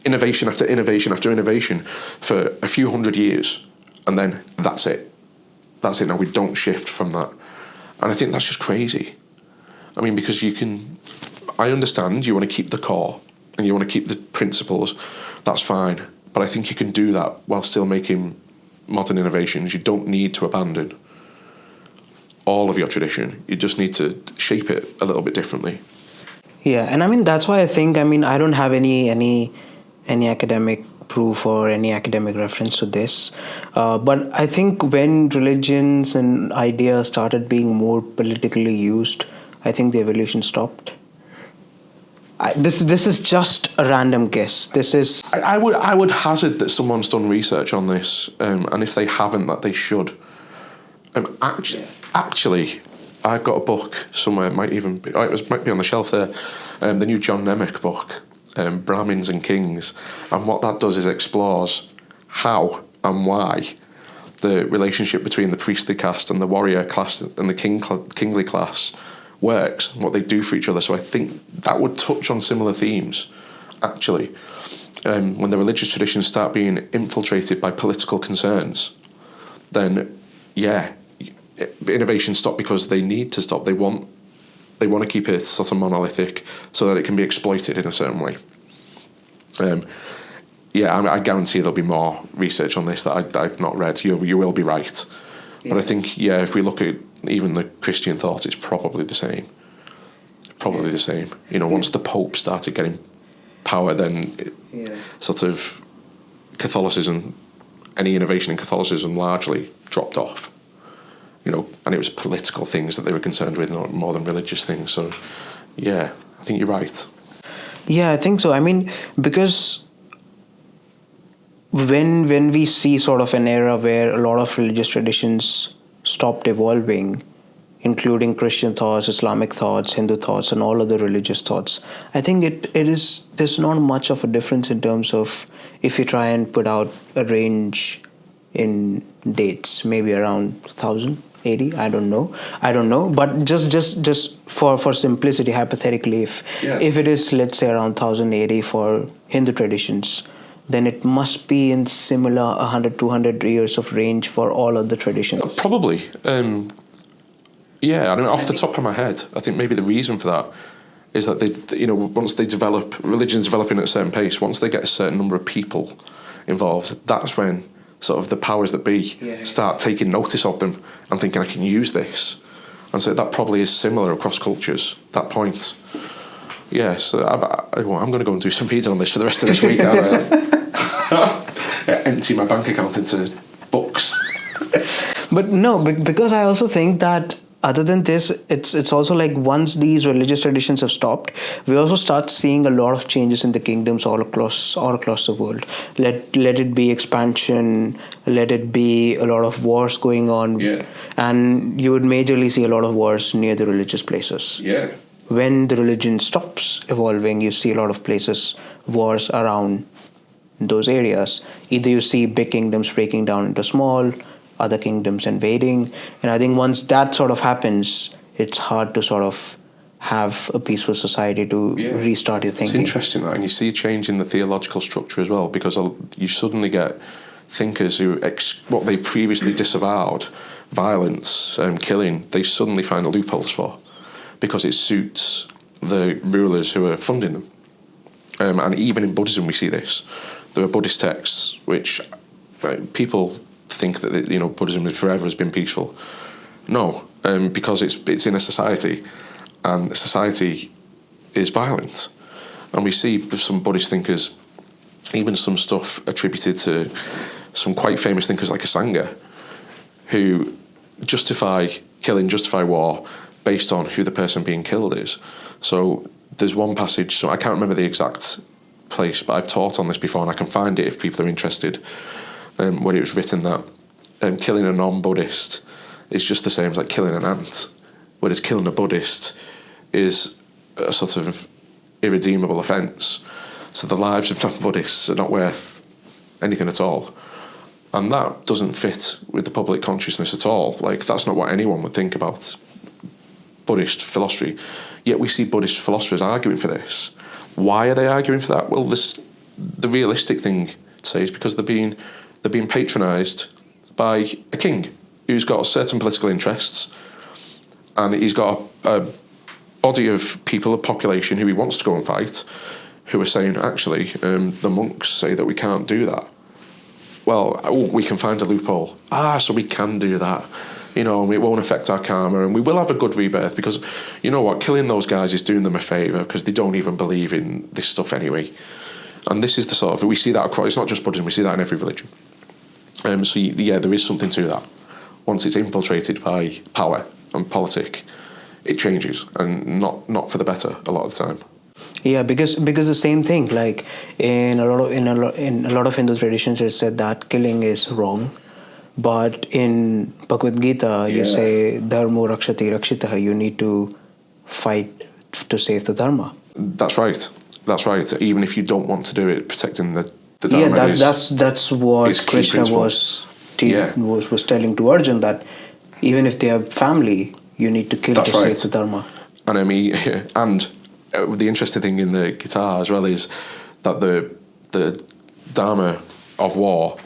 Innovation after innovation after innovation for a few hundred years, and then that's it. That's it. Now we don't shift from that. And I think that's just crazy. I mean, because I understand you want to keep the core and you want to keep the principles. That's fine. But I think you can do that while still making modern innovations. You don't need to abandon all of your tradition. You just need to shape it a little bit differently. Yeah, and I mean, that's why I don't have any academic proof or any academic reference to this. But I think when religions and ideas started being more politically used, I think the evolution stopped. This is just a random guess. This is. I would hazard that someone's done research on this, and if they haven't, that they should. Actually, I've got a book somewhere. It might be on the shelf there. The new John Nemec book, Brahmins and Kings, and what that does is explores how and why the relationship between the priestly caste and the warrior class and the kingly class works, and what they do for each other. So I think that would touch on similar themes, actually. When the religious traditions start being infiltrated by political concerns, then, yeah, innovations stop because they need to stop. They want to keep it sort of monolithic so that it can be exploited in a certain way. I guarantee there'll be more research on this that I've not read. You will be right. Yeah. But I think, if we look at even the Christian thought, it's probably the same. The same. You know, once the Pope started getting power, then sort of Catholicism, any innovation in Catholicism largely dropped off. You know, and it was political things that they were concerned with, not more than religious things. So, yeah, I think you're right. Yeah, I think so. I mean, because when we see sort of an era where a lot of religious traditions stopped evolving, including Christian thoughts, Islamic thoughts, Hindu thoughts, and all other religious thoughts, I think there's not much of a difference in terms of if you try and put out a range in dates, maybe around 1080. I don't know. But just for simplicity, hypothetically, if it is, let's say, around 1080 for Hindu traditions, then it must be in similar 100-200 years of range for all other traditions. Probably. I mean, off the top of my head, I think maybe the reason for that is that once they develop, religions developing at a certain pace, once they get a certain number of people involved, that's when sort of the powers that be start taking notice of them and thinking, I can use this. And so that probably is similar across cultures, that point. Yeah, so I'm going to go and do some reading on this for the rest of this week. Empty my bank account into books. But no, because I also think that other than this, it's also like once these religious traditions have stopped, we also start seeing a lot of changes in the kingdoms all across the world. Let it be expansion, let it be a lot of wars going on, and you would majorly see a lot of wars near the religious places. Yeah. When the religion stops evolving, you see a lot of places wars around those areas. Either you see big kingdoms breaking down into small, other kingdoms invading, and I think once that sort of happens, it's hard to sort of have a peaceful society to restart your thinking. It's interesting that, and you see a change in the theological structure as well, because you suddenly get thinkers who what they previously disavowed, violence, killing, they suddenly find loopholes for, because it suits the rulers who are funding them. And even in Buddhism we see this. There are Buddhist texts which people think that Buddhism forever has been peaceful. No, because it's in a society, and society is violent. And we see some Buddhist thinkers, even some stuff attributed to some quite famous thinkers like Sankara, who justify killing, justify war based on who the person being killed is. So there's one passage, so I can't remember the exact place, but I've taught on this before, and I can find it if people are interested, where it was written that killing a non-Buddhist is just the same as like killing an ant, whereas killing a Buddhist is a sort of irredeemable offence. So the lives of non-Buddhists are not worth anything at all. And that doesn't fit with the public consciousness at all. Like, that's not what anyone would think about Buddhist philosophy. Yet we see Buddhist philosophers arguing for this. Why are they arguing for that? Well, the realistic thing to say is because they're being patronised by a king who's got certain political interests, and he's got a body of people, a population who he wants to go and fight, who are saying, actually, the monks say that we can't do that. Well, we can find a loophole. So we can do that. And it won't affect our karma, and we will have a good rebirth, because you know what, killing those guys is doing them a favour, because they don't even believe in this stuff anyway. And this is the sort of, we see that across, it's not just Buddhism, we see that in every religion. So there is something to that. Once it's infiltrated by power and politic, it changes, and not for the better a lot of the time. Yeah, because the same thing, like in a lot of Hindu traditions, it's said that killing is wrong. But in Bhagavad Gita, you say dharmo rakshati rakshitaha. You need to fight to save the dharma. That's right. Even if you don't want to do it, protecting the dharma. Yeah, that's what Krishna was telling to Arjun, that even if they have family, you need to kill to save the dharma. And I mean, and the interesting thing in the Gita as well is that the dharma of war,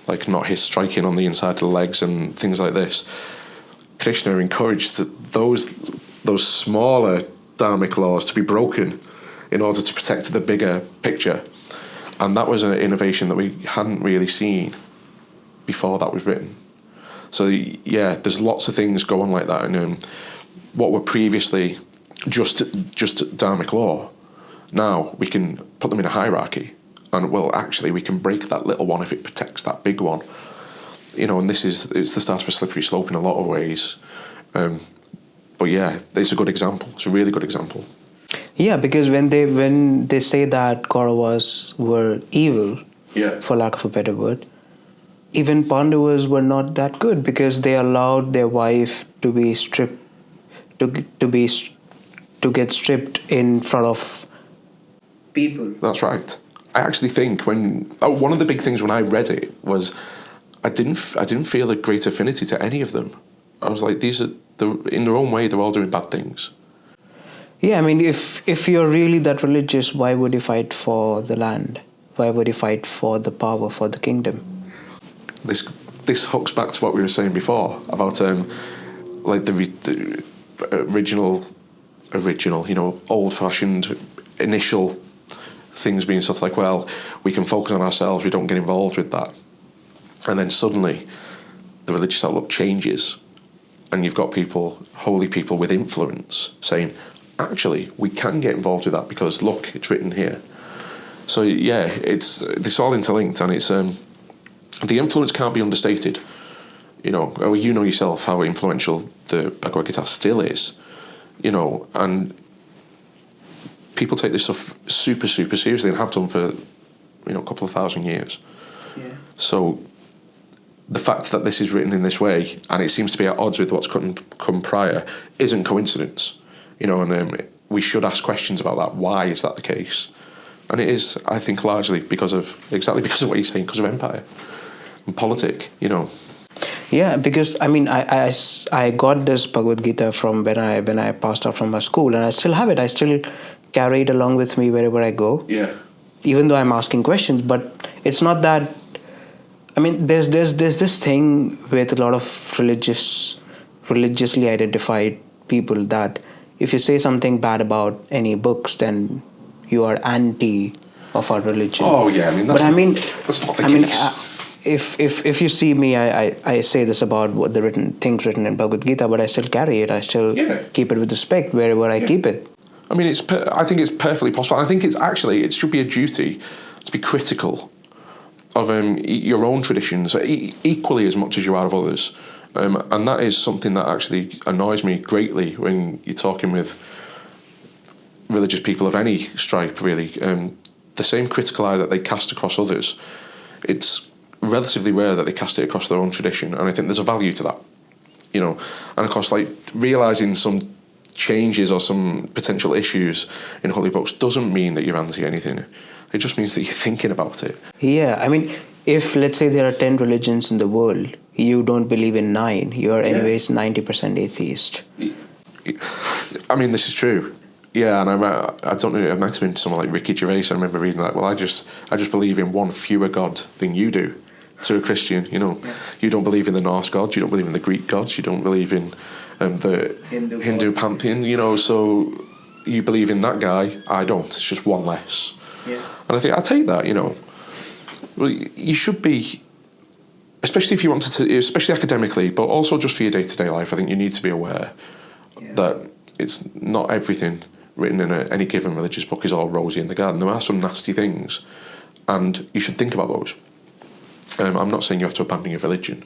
like not his striking on the inside of the legs and things like this, Krishna encouraged those smaller dharmic laws to be broken in order to protect the bigger picture. And that was an innovation that we hadn't really seen before that was written. So there's lots of things go on like that, and what were previously just dharmic law, now we can put them in a hierarchy. And actually we can break that little one if it protects that big one. And it's the start of a slippery slope in a lot of ways. But it's a good example. It's a really good example. Yeah, because when they say that Kauravas were evil, for lack of a better word, even Pandavas were not that good, because they allowed their wife to be stripped, to get stripped in front of people. That's right. I actually think one of the big things when I read it was I didn't feel a great affinity to any of them. I was like, in their own way, they're all doing bad things. Yeah, I mean, if you're really that religious, why would you fight for the land? Why would you fight for the power, for the kingdom? This hooks back to what we were saying before about like the original, old-fashioned initial things being sort of like, well, we can focus on ourselves, we don't get involved with that. And then suddenly the religious outlook changes, and you've got holy people with influence saying, actually, we can get involved with that because look, it's written here. So it's all interlinked, and it's the influence can't be understated. Or you know yourself how influential the Bhagavad Gita still is, and people take this stuff super, super seriously and have done for, a couple of thousand years. Yeah. So the fact that this is written in this way, and it seems to be at odds with what's come prior, isn't coincidence. And we should ask questions about that. Why is that the case? And it is, I think, largely because of what you're saying, because of empire and politic. Yeah, because I got this Bhagavad Gita from when I passed out from my school, and I still have it. I still carry it along with me wherever I go. Yeah. Even though I'm asking questions, but it's not that. There's this thing with a lot of religiously identified people that if you say something bad about any books, then you are anti of our religion. Oh yeah, that's not the case. If you see me, I say this about what the things written in Bhagavad Gita, but I still carry it. I still keep it with respect wherever I keep it. I think it's perfectly possible. I think it should be a duty to be critical of your own traditions equally as much as you are of others. And that is something that actually annoys me greatly when you're talking with religious people of any stripe, really. The same critical eye that they cast across others, it's relatively rare that they cast it across their own tradition, and I think there's a value to that. And of course, realising some changes or some potential issues in holy books doesn't mean that you're anti anything. It just means that you're thinking about it. Yeah, if let's say there are 10 religions in the world, you don't believe in 9, you are anyways 90% atheist. This is true. Yeah, and I don't know, it might have been someone like Ricky Gervais. I remember reading that. Well, I just believe in one fewer God than you do. To a Christian, you don't believe in the Norse gods, you don't believe in the Greek gods, you don't believe in the Hindu pantheon, so you believe in that guy, I don't. It's just one less. Yeah. And I think I take that, well, you should be, especially if you wanted to, especially academically, but also just for your day-to-day life. I think you need to be aware that it's not everything written in any given religious book is all rosy in the garden. There are some nasty things, and you should think about those. I'm not saying you have to abandon your religion,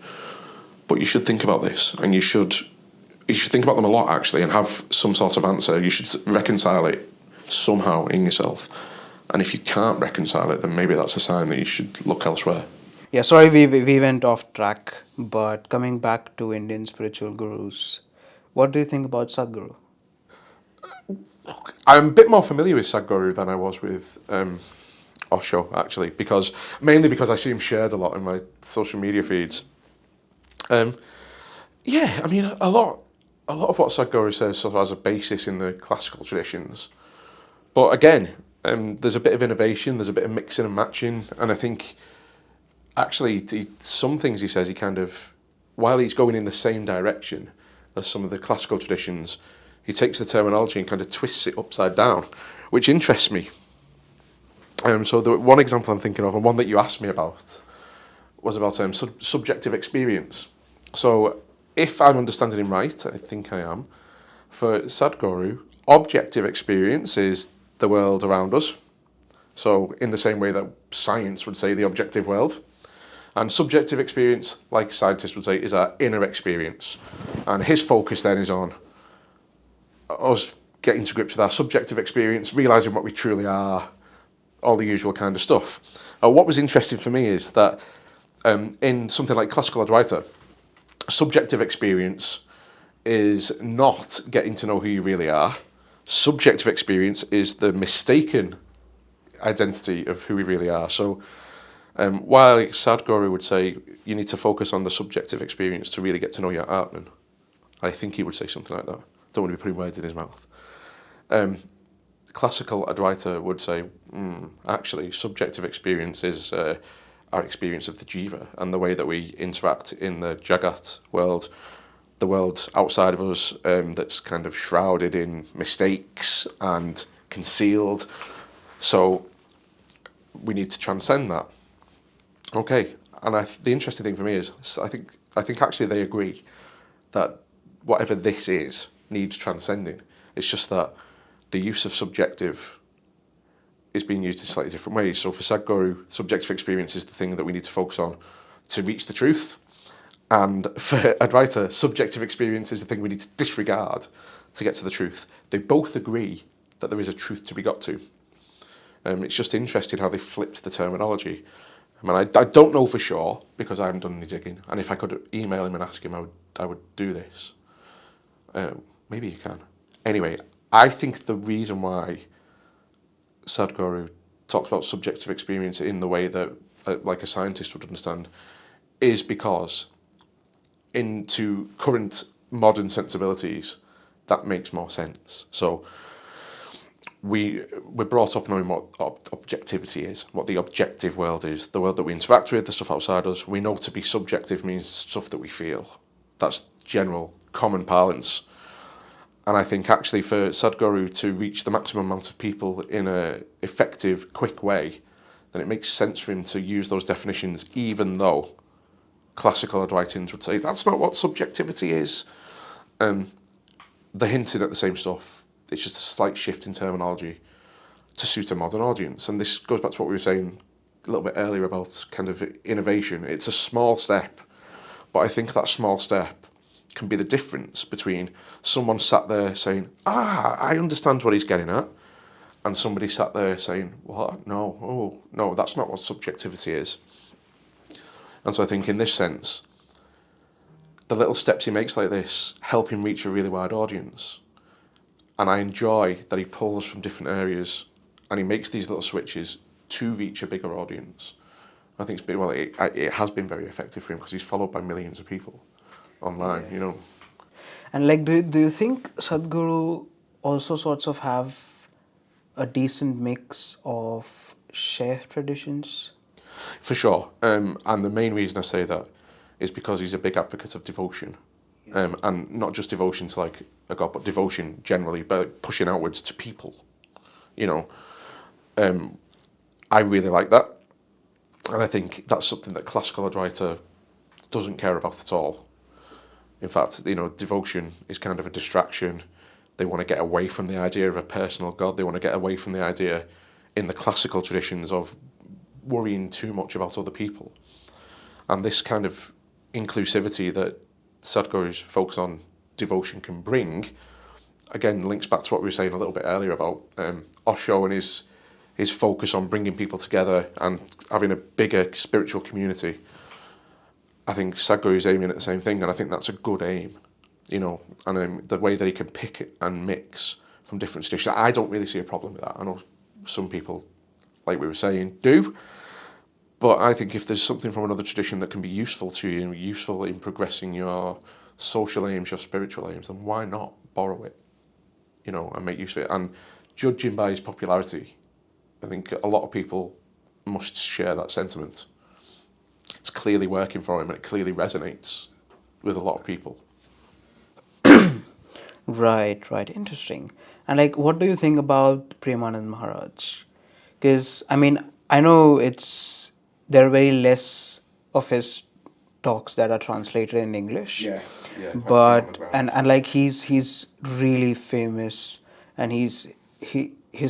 but you should think about this, and you should think about them a lot, actually, and have some sort of answer. You should reconcile it somehow in yourself, and if you can't reconcile it, then maybe that's a sign that you should look elsewhere. Yeah, sorry we went off track, but coming back to Indian spiritual gurus, what do you think about Sadhguru? I'm a bit more familiar with Sadhguru than I was with Osho, actually, mainly because I see him shared a lot in my social media feeds. A lot of what Sadhguru says sort of has a basis in the classical traditions, but again, there's a bit of innovation, there's a bit of mixing and matching, and I think actually some things he says, he kind of, while he's going in the same direction as some of the classical traditions, he takes the terminology and kind of twists it upside down, which interests me. So the one example I'm thinking of, and one that you asked me about, was about subjective experience. So if I'm understanding him right, I think I am, for Sadhguru, objective experience is the world around us. So in the same way that science would say the objective world. And subjective experience, like scientists would say, is our inner experience. And his focus then is on us getting to grips with our subjective experience, realising what we truly are, all the usual kind of stuff. What was interesting for me is that in something like classical Advaita, subjective experience is not getting to know who you really are. Subjective experience is the mistaken identity of who we really are. So while Sadhguru would say you need to focus on the subjective experience to really get to know your Atman, I think he would say something like that. Don't want to be putting words in his mouth. Classical Advaita would say, actually, subjective experience is our experience of the jiva and the way that we interact in the jagat world, the world outside of us that's kind of shrouded in mistakes and concealed. So we need to transcend that. Okay, and the interesting thing for me is I think actually they agree that whatever this is needs transcending. It's just that the use of subjective is being used in slightly different ways. So for Sadhguru, subjective experience is the thing that we need to focus on to reach the truth. And for Advaita, subjective experience is the thing we need to disregard to get to the truth. They both agree that there is a truth to be got to. It's just interesting how they flipped the terminology. I mean, I don't know for sure because I haven't done any digging. And if I could email him and ask him, I would do this. Maybe you can. Anyway, I think the reason why Sadhguru talks about subjective experience in the way that like a scientist would understand is because into current modern sensibilities, that makes more sense. So we're brought up knowing what objectivity is, what the objective world is, the world that we interact with, the stuff outside us. We know to be subjective means stuff that we feel. That's general, common parlance. And I think actually for Sadhguru to reach the maximum amount of people in a effective, quick way, then it makes sense for him to use those definitions, even though classical Advaitins would say that's not what subjectivity is. They're hinting at the same stuff. It's just a slight shift in terminology to suit a modern audience. And this goes back to what we were saying a little bit earlier about kind of innovation. It's a small step, but I think that small step can be the difference between someone sat there saying, I understand what he's getting at, and somebody sat there saying, what? No, that's not what subjectivity is. And so I think in this sense, the little steps he makes like this help him reach a really wide audience. And I enjoy that he pulls from different areas and he makes these little switches to reach a bigger audience. I think it has been very effective for him because he's followed by millions of people online, you know. And like, do you think Sadhguru also sorts of have a decent mix of shared traditions? For sure. And the main reason I say that is because he's a big advocate of devotion. And not just devotion to like a god, but devotion generally, but pushing outwards to people. You know, I really like that. And I think that's something that classical Advaita doesn't care about at all. In fact, you know, devotion is kind of a distraction. They want to get away from the idea of a personal God. They want to get away from the idea in the classical traditions of worrying too much about other people. And this kind of inclusivity that Sadhguru's focus on devotion can bring, again, links back to what we were saying a little bit earlier about Osho and his focus on bringing people together and having a bigger spiritual community. I think Sadhguru's aiming at the same thing, and I think that's a good aim, you know, and the way that he can pick and mix from different traditions. I don't really see a problem with that. I know some people, like we were saying, do, but I think if there's something from another tradition that can be useful to you, useful in progressing your social aims, your spiritual aims, then why not borrow it, you know, and make use of it? And judging by his popularity, I think a lot of people must share that sentiment. It's clearly working for him and it clearly resonates with a lot of people. Right, interesting. And like, what do you think about Premanand Maharaj? Because I mean, I know there are very less of his talks that are translated in English. Yeah. But and like he's really famous, and his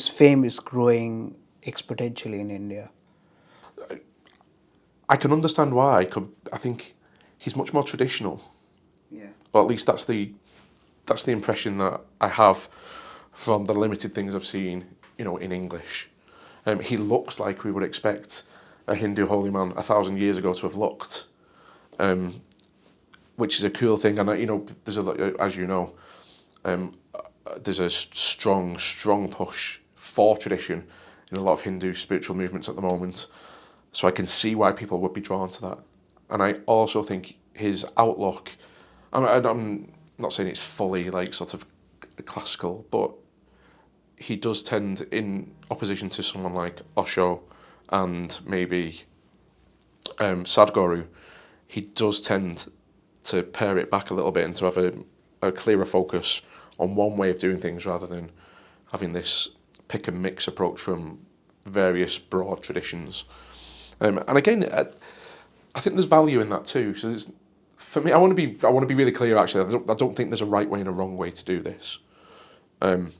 fame is growing exponentially in India. I can understand why. I think he's much more traditional. Yeah. Or at least that's the impression that I have from the limited things I've seen, you know, in English. He looks like we would expect a Hindu holy man 1,000 years ago to have looked, which is a cool thing. And you know, there's as you know, there's a strong push for tradition in a lot of Hindu spiritual movements at the moment. So I can see why people would be drawn to that. And I also think his outlook, I'm not saying it's fully like sort of classical, but he does tend, in opposition to someone like Osho and maybe Sadhguru, he does tend to pare it back a little bit and to have a clearer focus on one way of doing things rather than having this pick and mix approach from various broad traditions. And again, I think there's value in that too. So for me, I want to be really clear. Actually, I don't think there's a right way and a wrong way to do this, or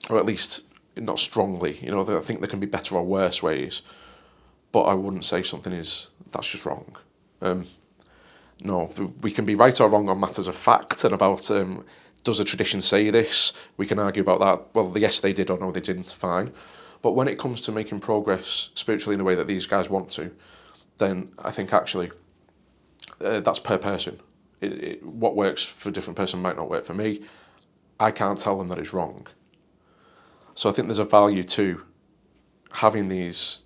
at least not strongly. You know, I think there can be better or worse ways, but I wouldn't say something that's just wrong. No, we can be right or wrong on matters of fact and about does the tradition say this? We can argue about that. Well, yes, they did or no, they didn't. Fine. But when it comes to making progress spiritually in the way that these guys want to, then I think actually that's per person. What works for a different person might not work for me. I can't tell them that it's wrong. So I think there's a value to having these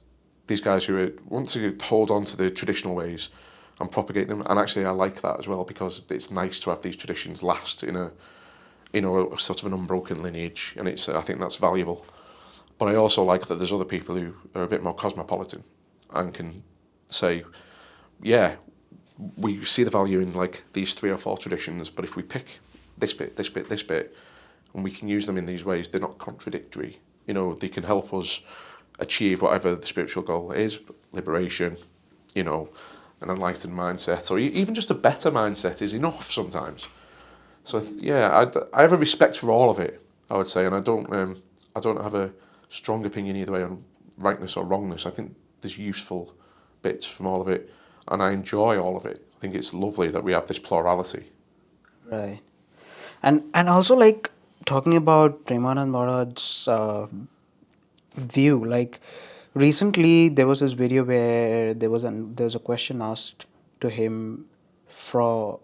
guys who want to hold on to the traditional ways and propagate them. And actually, I like that as well because it's nice to have these traditions last in a sort of an unbroken lineage, and I think that's valuable. But I also like that there's other people who are a bit more cosmopolitan and can say, yeah, we see the value in like these 3 or 4 traditions, but if we pick this bit, this bit, this bit, and we can use them in these ways, they're not contradictory. They can help us achieve whatever the spiritual goal is, liberation, an enlightened mindset, or even just a better mindset is enough sometimes. So yeah, I have a respect for all of it, I would say, and I don't have a strong opinion either way on rightness or wrongness. I think there's useful bits from all of it, and I enjoy all of it. I think it's lovely that we have this plurality. Right. And also, like, talking about Premanand Maharaj's view, like, recently there was this video where there was a question asked to him to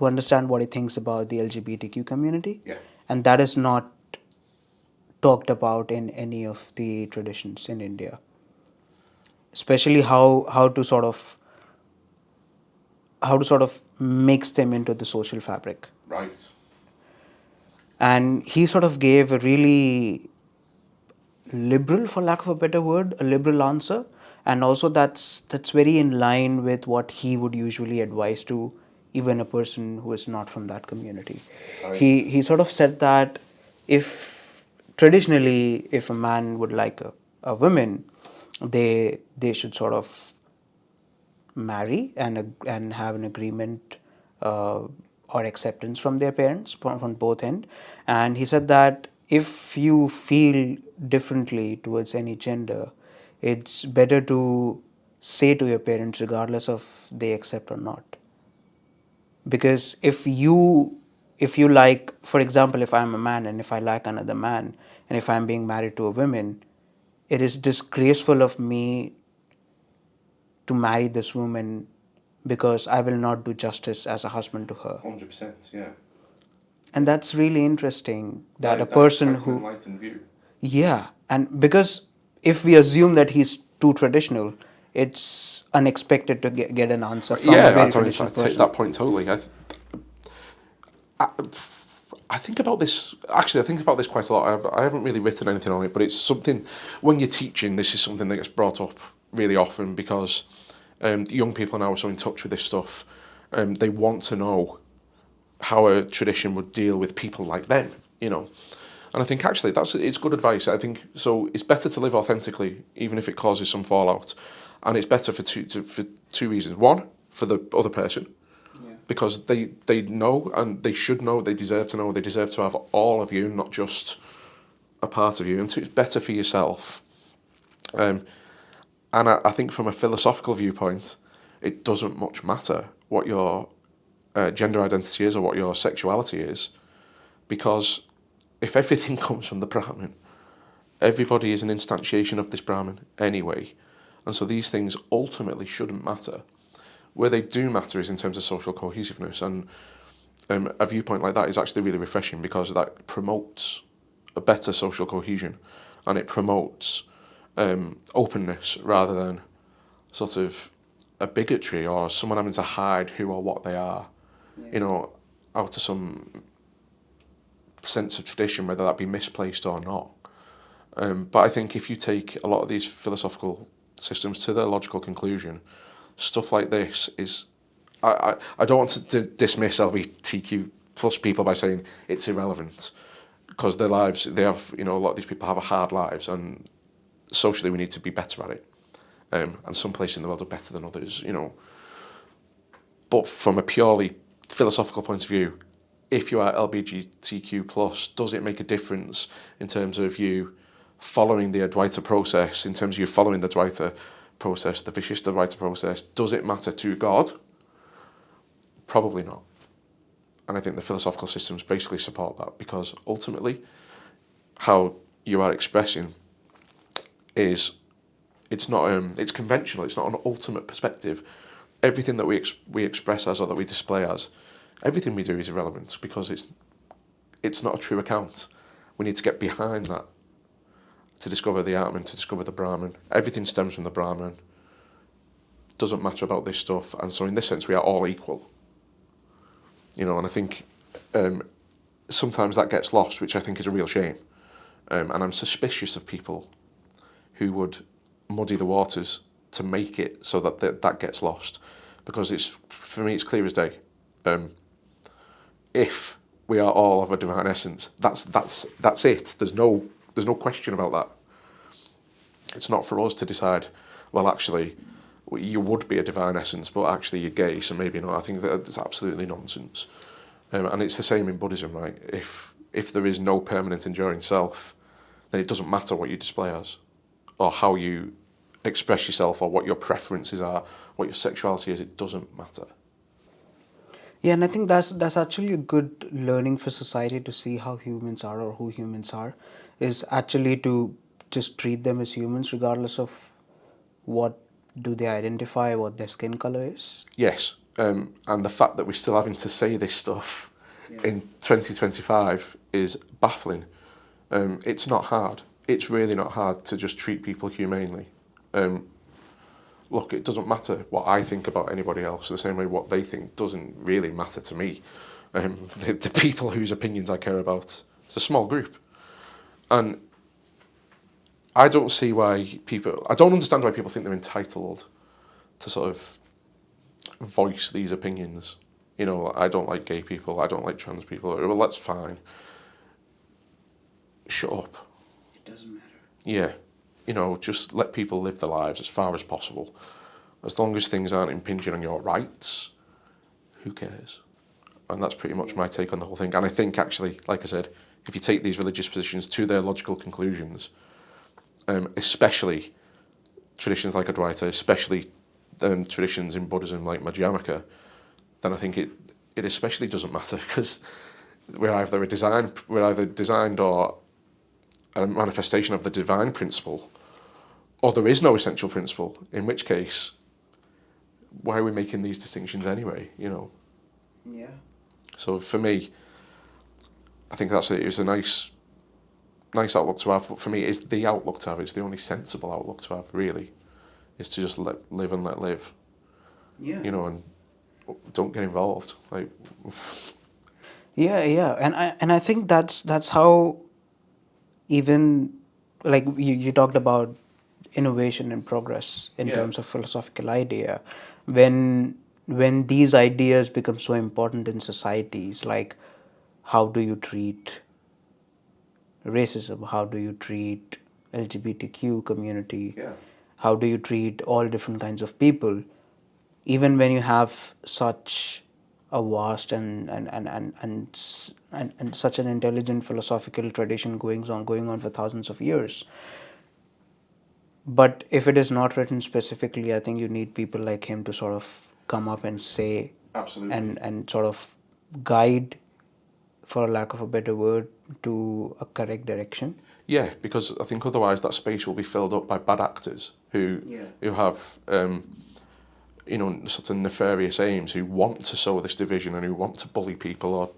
understand what he thinks about the LGBTQ community. Yeah. And that is not talked about in any of the traditions in India. Especially how to sort of mix them into the social fabric. Right. And he sort of gave a really liberal, for lack of a better word, a liberal answer. And also that's very in line with what he would usually advise to even a person who is not from that community. Right. He sort of said that if traditionally if a man would like a woman, they should sort of marry and have an agreement or acceptance from their parents from both ends. And he said that if you feel differently towards any gender, it's better to say to your parents regardless of they accept or not. Because if you like, for example, if I'm a man and if I like another man and if I'm being married to a woman, it is disgraceful of me to marry this woman because I will not do justice as a husband to her. 100%, yeah. And that's really interesting that a person that's who... an enlightened view. Yeah, and because if we assume that he's too traditional, it's unexpected to get an answer from a very traditional person. I take that point totally. I think about this. Actually, I think about this quite a lot. I haven't really written anything on it, but it's something. When you're teaching, this is something that gets brought up really often because young people now are so in touch with this stuff. They want to know how a tradition would deal with people like them, And I think actually it's good advice. I think so. It's better to live authentically, even if it causes some fallout, and it's better for two reasons. One, for the other person, because they know and they should know. They deserve to know. They deserve to have all of you, not just a part of you. And two, it's better for yourself. And I think from a philosophical viewpoint, it doesn't much matter what your gender identity is or what your sexuality is, because if everything comes from the Brahman, everybody is an instantiation of this Brahman anyway. And so these things ultimately shouldn't matter. Where they do matter is in terms of social cohesiveness. And a viewpoint like that is actually really refreshing because that promotes a better social cohesion and it promotes openness rather than sort of a bigotry or someone having to hide who or what they are, out of some sense of tradition, whether that be misplaced or not. But I think if you take a lot of these philosophical systems to their logical conclusion, stuff like this is... I don't want to dismiss LGBTQ plus people by saying it's irrelevant, because their lives, they have, a lot of these people have hard lives, and socially we need to be better at it. And some places in the world are better than others, But from a purely philosophical point of view, if you are LGBTQ+, does it make a difference in terms of you following the Advaita process, in terms of you following the Advaita process, the Vishishta Advaita process? Does it matter to God? Probably not. And I think the philosophical systems basically support that, because ultimately how you are expressing is, it's not it's conventional, it's not an ultimate perspective. Everything that we express as, or that we display as, everything we do is irrelevant, because it's not a true account. We need to get behind that to discover the Atman, to discover the Brahman. Everything stems from the Brahman. Doesn't matter about this stuff, and so in this sense we are all equal. And I think sometimes that gets lost, which I think is a real shame. And I'm suspicious of people who would muddy the waters to make it so that gets lost, because for me it's clear as day. If we are all of a divine essence, that's it. There's no question about that. It's not for us to decide, well, actually, you would be a divine essence, but actually you're gay, so maybe not. I think that's absolutely nonsense. And it's the same in Buddhism, right? If there is no permanent enduring self, then it doesn't matter what you display as, or how you express yourself, or what your preferences are, what your sexuality is. It doesn't matter. Yeah, and I think that's actually a good learning for society, to see how humans are, or who humans are, is actually to just treat them as humans regardless of what do they identify, what their skin color is. Yes, and the fact that we're still having to say this stuff in 2025 is baffling. It's not hard. It's really not hard to just treat people humanely. Look, it doesn't matter what I think about anybody else, the same way what they think doesn't really matter to me. The people whose opinions I care about, it's a small group. And I don't understand why people think they're entitled to sort of voice these opinions. I don't like gay people, I don't like trans people. Well, that's fine. Shut up. It doesn't matter. Yeah. Just let people live their lives as far as possible. As long as things aren't impinging on your rights, who cares? And that's pretty much my take on the whole thing. And I think, actually, like I said, if you take these religious positions to their logical conclusions, especially traditions like Advaita, especially traditions in Buddhism like Madhyamaka, then I think it especially doesn't matter, because we're either designed or a manifestation of the divine principle, or there is no essential principle, in which case, why are we making these distinctions anyway, Yeah. So for me, I think it was a nice outlook to have. But for me, it's the outlook to have. It's the only sensible outlook to have, really, is to just live and let live. Yeah. And don't get involved. Like, Yeah, and I think that's how, even like you talked about innovation and progress in terms of philosophical idea, when these ideas become so important in societies, like how do you treat racism, how do you treat LGBTQ community, how do you treat all different kinds of people, even when you have such a vast and such an intelligent philosophical tradition going on for thousands of years. But if it is not written specifically, I think you need people like him to sort of come up and say, absolutely, and sort of guide, for a lack of a better word, to a correct direction. Yeah, because I think otherwise that space will be filled up by bad actors who have sort of nefarious aims, who want to sow this division and who want to bully people or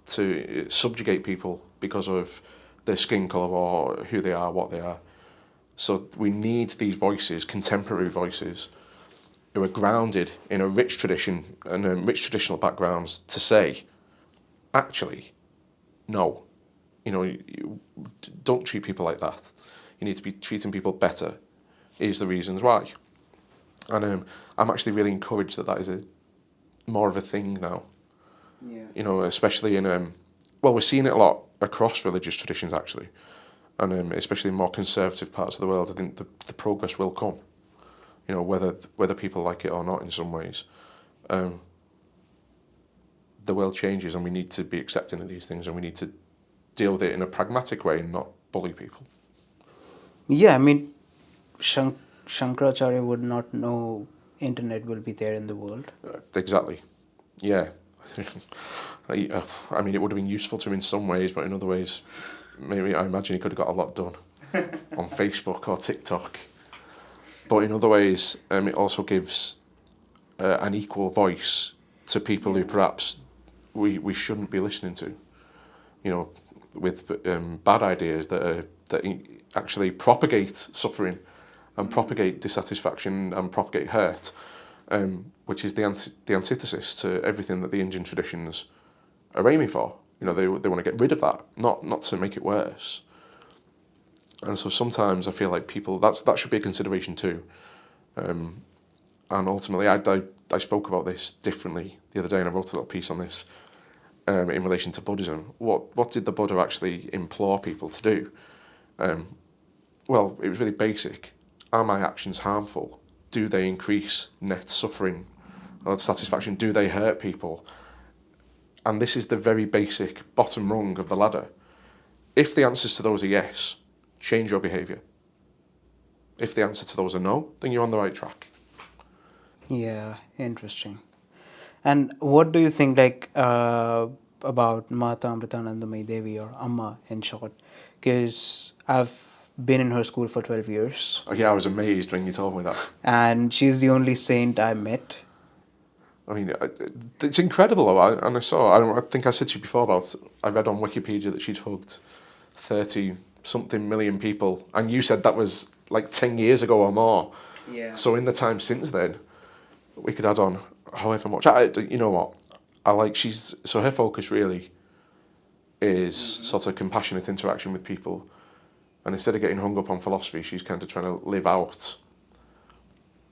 to subjugate people because of their skin colour or who they are, what they are. So we need these voices, contemporary voices, who are grounded in a rich tradition and rich traditional backgrounds, to say, actually, no, you don't treat people like that. You need to be treating people better. Here's the reasons why. And I'm actually really encouraged that is more of a thing now. Yeah. Especially in we're seeing it a lot across religious traditions, actually, and especially in more conservative parts of the world. I think the progress will come. Whether people like it or not, in some ways, the world changes, and we need to be accepting of these things, and we need to deal with it in a pragmatic way and not bully people. Yeah, I mean, Shankaracharya would not know internet will be there in the world. Exactly. Yeah. I mean, it would have been useful to him in some ways, but in other ways, maybe I imagine he could have got a lot done on Facebook or TikTok. But in other ways, it also gives an equal voice to people who perhaps we shouldn't be listening to. You know, with bad ideas that actually propagate suffering and propagate dissatisfaction and propagate hurt, which is the antithesis to everything that the Indian traditions are aiming for. You know, they want to get rid of that, not to make it worse. And so sometimes I feel like people that should be a consideration too. And ultimately, I spoke about this differently the other day, and I wrote a little piece on this in relation to Buddhism. What did the Buddha actually implore people to do? Well, it was really basic. Are my actions harmful? Do they increase net suffering or satisfaction? Do they hurt people? And this is the very basic bottom rung of the ladder. If the answers to those are yes, change your behaviour. If the answer to those are no, then you're on the right track. Yeah, interesting. And what do you think, about Mata Amritanandamayi Devi, or Amma in short? Because I've been in her school for 12 years. Oh, yeah, I was amazed when you told me that. And she's the only saint I met. I mean, it's incredible. And I think I said to you before about, I read on Wikipedia that she'd hugged 30-something million people. And you said that was like 10 years ago or more. Yeah. So in the time since then, we could add on however much. You know what? So her focus really is sort of compassionate interaction with people. And instead of getting hung up on philosophy, she's kind of trying to live out,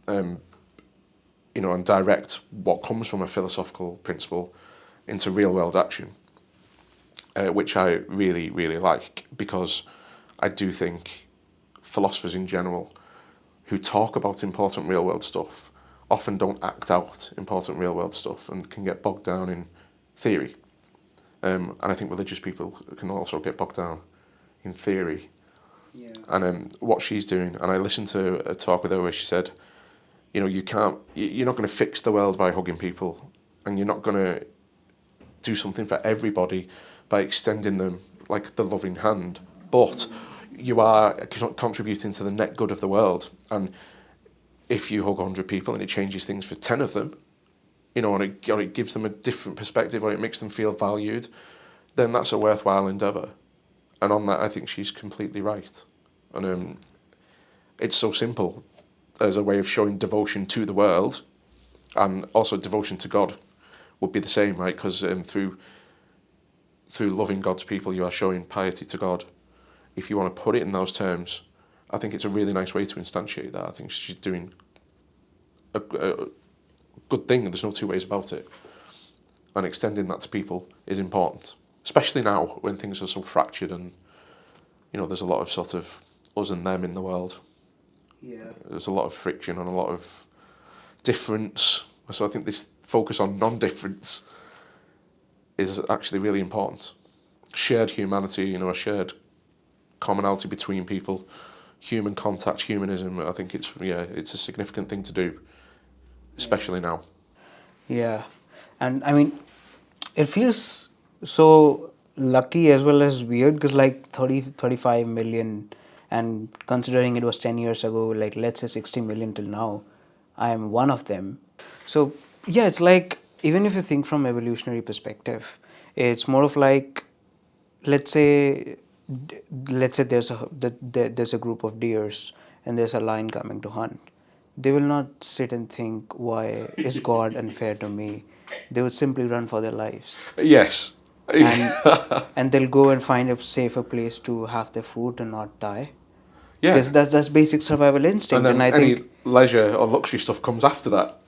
you know, and direct what comes from a philosophical principle into real world action, which I really, really like, because I do think philosophers in general who talk about important real world stuff often don't act out important real world stuff and can get bogged down in theory. And I think religious people can also get bogged down in theory. Yeah. And what she's doing, and I listened to a talk with her where she said, you know, you're not going to fix the world by hugging people, and you're not going to do something for everybody by extending them like the loving hand, but you are contributing to the net good of the world. And if you hug 100 people and it changes things for 10 of them, you know, or it gives them a different perspective, or it makes them feel valued, then that's a worthwhile endeavour. And on that, I think she's completely right. And it's so simple as a way of showing devotion to the world, and also devotion to God would be the same, right? Because through loving God's people, you are showing piety to God. If you want to put it in those terms, I think it's a really nice way to instantiate that. I think she's doing a good thing, and there's no two ways about it. And extending that to people is important, especially now when things are so fractured, and you know, there's a lot of sort of us and them in the world. Yeah. There's a lot of friction and a lot of difference. So I think this focus on non-difference is actually really important. Shared humanity, you know, a shared commonality between people, human contact, humanism. I think it's a significant thing to do, especially now. Yeah. And I mean, it feels so lucky as well as weird, because like 35 million, and considering it was 10 years ago, like let's say 60 million till now, I am one of them. So yeah, it's like, even if you think from evolutionary perspective, it's more of like, let's say there's a group of deers and there's a lion coming to hunt. They will not sit and think, why is God unfair to me? They would simply run for their lives. Yes. And they'll go and find a safer place to have their food and not die. Yeah. Because that's basic survival instinct. And then I any think leisure or luxury stuff comes after that.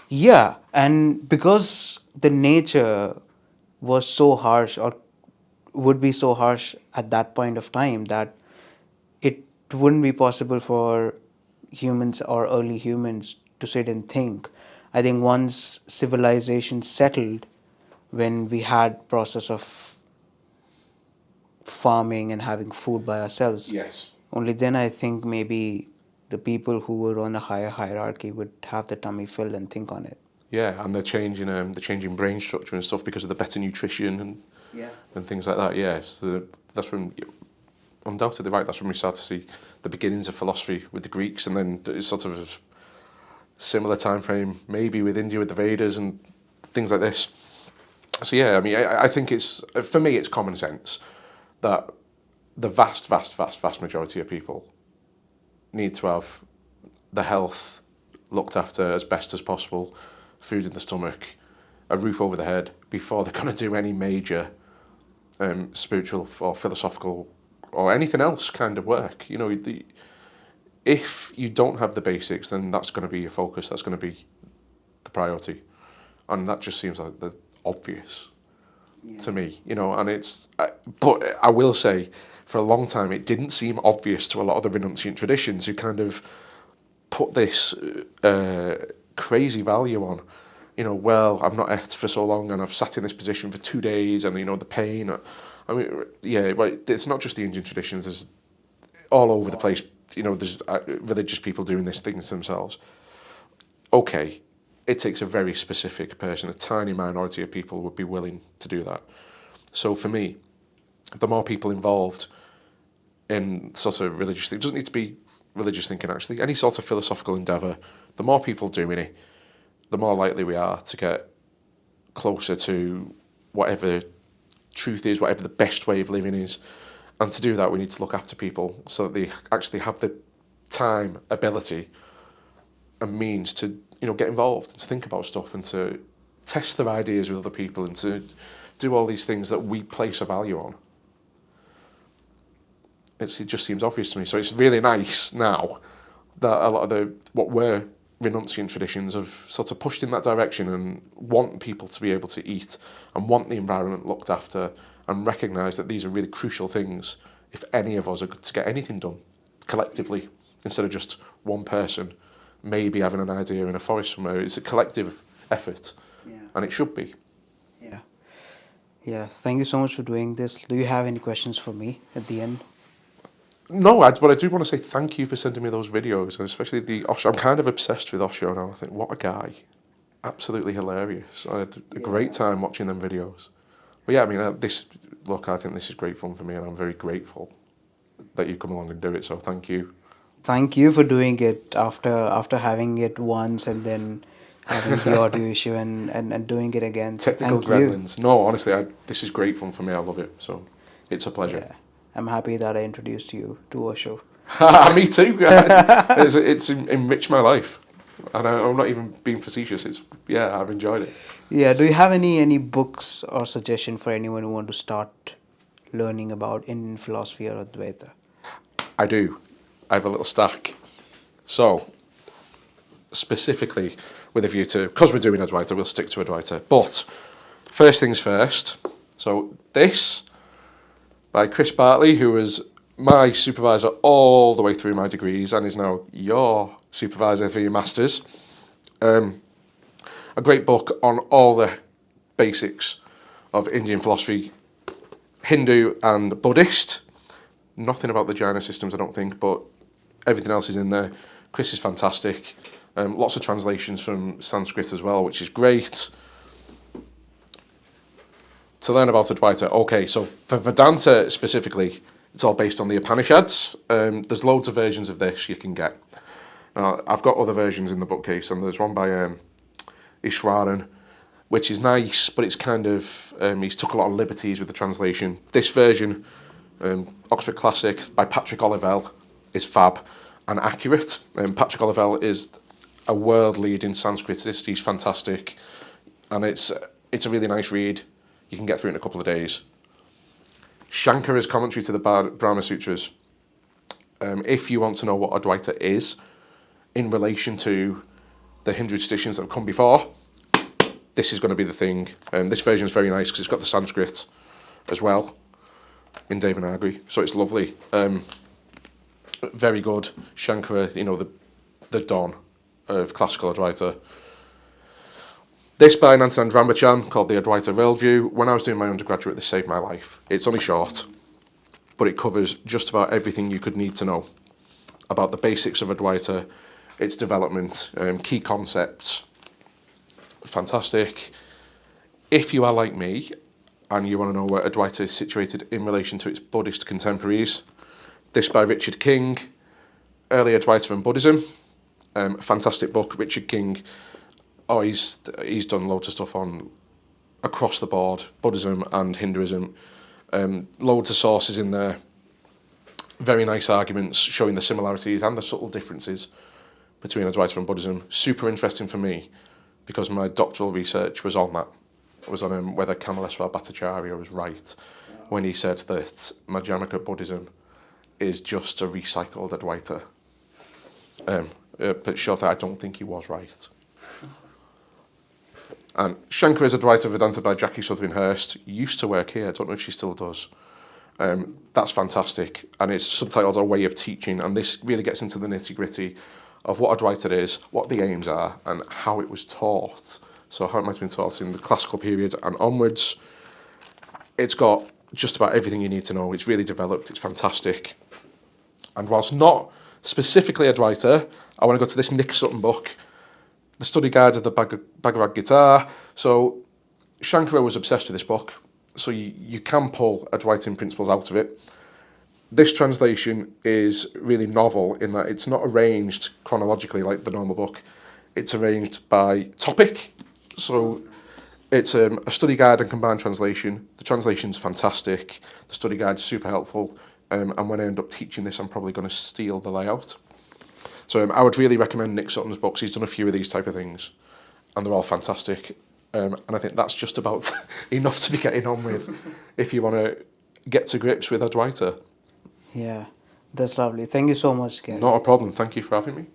yeah, and because the nature was so harsh, or would be so harsh at that point of time, that it wouldn't be possible for humans or early humans to sit and think. I think once civilization settled, when we had process of farming and having food by ourselves, Yes. only then I think maybe the people who were on a higher hierarchy would have the tummy filled and think on it. Yeah, and they're changing brain structure and stuff because of the better nutrition and things like that. Yeah, so that's when, undoubtedly right, that's when we start to see the beginnings of philosophy with the Greeks, and then it's sort of a similar time frame maybe with India with the Vedas and things like this. So yeah, I mean, I think for me it's common sense that the vast majority of people need to have the health looked after as best as possible, food in the stomach, a roof over the head, before they're going to do any major spiritual or philosophical or anything else kind of work. You know, if you don't have the basics, then that's going to be your focus, that's going to be the priority. And that just seems like the obvious to me, you know, and but I will say, for a long time, it didn't seem obvious to a lot of the renunciant traditions, who kind of put this crazy value on, you know, well, I've not ate for so long and I've sat in this position for 2 days, and, you know, the pain. I mean, yeah, but it's not just the Indian traditions, there's all over the place, you know, there's religious people doing these things themselves. Okay, it takes a very specific person, a tiny minority of people would be willing to do that. So for me, the more people involved in sort of religious things, it doesn't need to be religious thinking actually, any sort of philosophical endeavour, the more people doing it, the more likely we are to get closer to whatever truth is, whatever the best way of living is. And to do that, we need to look after people so that they actually have the time, ability, and means to, you know, get involved and to think about stuff and to test their ideas with other people and to do all these things that we place a value on. It just seems obvious to me. So it's really nice now that a lot of what were renunciant traditions have sort of pushed in that direction and want people to be able to eat and want the environment looked after and recognise that these are really crucial things if any of us are to get anything done collectively, instead of just one person maybe having an idea in a forest somewhere. It's a collective effort, and it should be. Yeah, thank you so much for doing this. Do you have any questions for me at the end? No, but I do want to say thank you for sending me those videos, and especially the Osho. I'm kind of obsessed with Osho now. I think, what a guy. Absolutely hilarious. I had a great time watching them videos. But yeah, I mean, I think this is great fun for me, and I'm very grateful that you come along and do it, so thank you. Thank you for doing it after having it once and then having the audio issue and doing it again. So Technical gremlins. No, honestly, this is great fun for me. I love it, so it's a pleasure. Yeah. I'm happy that I introduced you to Osho. Me too. It's enriched my life, and I'm not even being facetious. I've enjoyed it. Yeah. Do you have any books or suggestion for anyone who want to start learning about Indian philosophy or Advaita? I do. I have a little stack. So, specifically with a view to, because we're doing Advaita, we'll stick to Advaita. But first things first. So this, by Chris Bartley, who was my supervisor all the way through my degrees and is now your supervisor for your masters. A great book on all the basics of Indian philosophy, Hindu and Buddhist. Nothing about the Jaina systems, I don't think, but everything else is in there. Chris is fantastic. Lots of translations from Sanskrit as well, which is great. To learn about Advaita, okay, so for Vedanta specifically, it's all based on the Upanishads. There's loads of versions of this you can get. I've got other versions in the bookcase, and there's one by Ishwaran, which is nice, but it's kind of, he's took a lot of liberties with the translation. This version, Oxford Classic by Patrick Olivelle, is fab and accurate. Patrick Olivelle is a world-leading Sanskritist. He's fantastic, and it's a really nice read. You can get through it in a couple of days. Shankara's commentary to the Brahma Sutras. If you want to know what Advaita is in relation to the Hindu traditions that have come before, this is going to be the thing. This version is very nice because it's got the Sanskrit as well in Devanagari, so it's lovely. Very good. Shankara, you know, the Don of classical Advaita. This by Anantanand Ramachan, called The Advaita Worldview. When I was doing my undergraduate, this saved my life. It's only short, but it covers just about everything you could need to know about the basics of Advaita, its development, key concepts, fantastic. If you are like me and you want to know where Advaita is situated in relation to its Buddhist contemporaries, this by Richard King, Early Advaita and Buddhism. Fantastic book. Richard King, he's done loads of stuff on across the board, Buddhism and Hinduism. Loads of sources in there. Very nice arguments showing the similarities and the subtle differences between Advaita and Buddhism. Super interesting for me because my doctoral research was on that. It was on whether Kamaleswara Bhattacharya was right when he said that Madhyamaka Buddhism is just a recycled Advaita. But sure, I don't think he was right. And Shankara's Advaita Vedanta by Jackie Southern-Hurst used to work here. I don't know if she still does. That's fantastic. And it's subtitled A Way of Teaching. And this really gets into the nitty-gritty of what Advaita is, what the aims are, and how it was taught. So how it might have been taught in the classical period and onwards. It's got just about everything you need to know. It's really developed. It's fantastic. And whilst not specifically Advaita, I want to go to this Nick Sutton book, The Study Guide of the Bhagavad Gita. So Shankara was obsessed with this book. So you can pull Advaitin principles out of it. This translation is really novel in that it's not arranged chronologically like the normal book. It's arranged by topic. So it's a study guide and combined translation. The translation's fantastic. The study guide's super helpful. And when I end up teaching this, I'm probably going to steal the layout. So I would really recommend Nick Sutton's books. He's done a few of these type of things, and they're all fantastic. And I think that's just about enough to be getting on with if you want to get to grips with Advaita. Yeah, that's lovely. Thank you so much, Gary. Not a problem. Thank you for having me.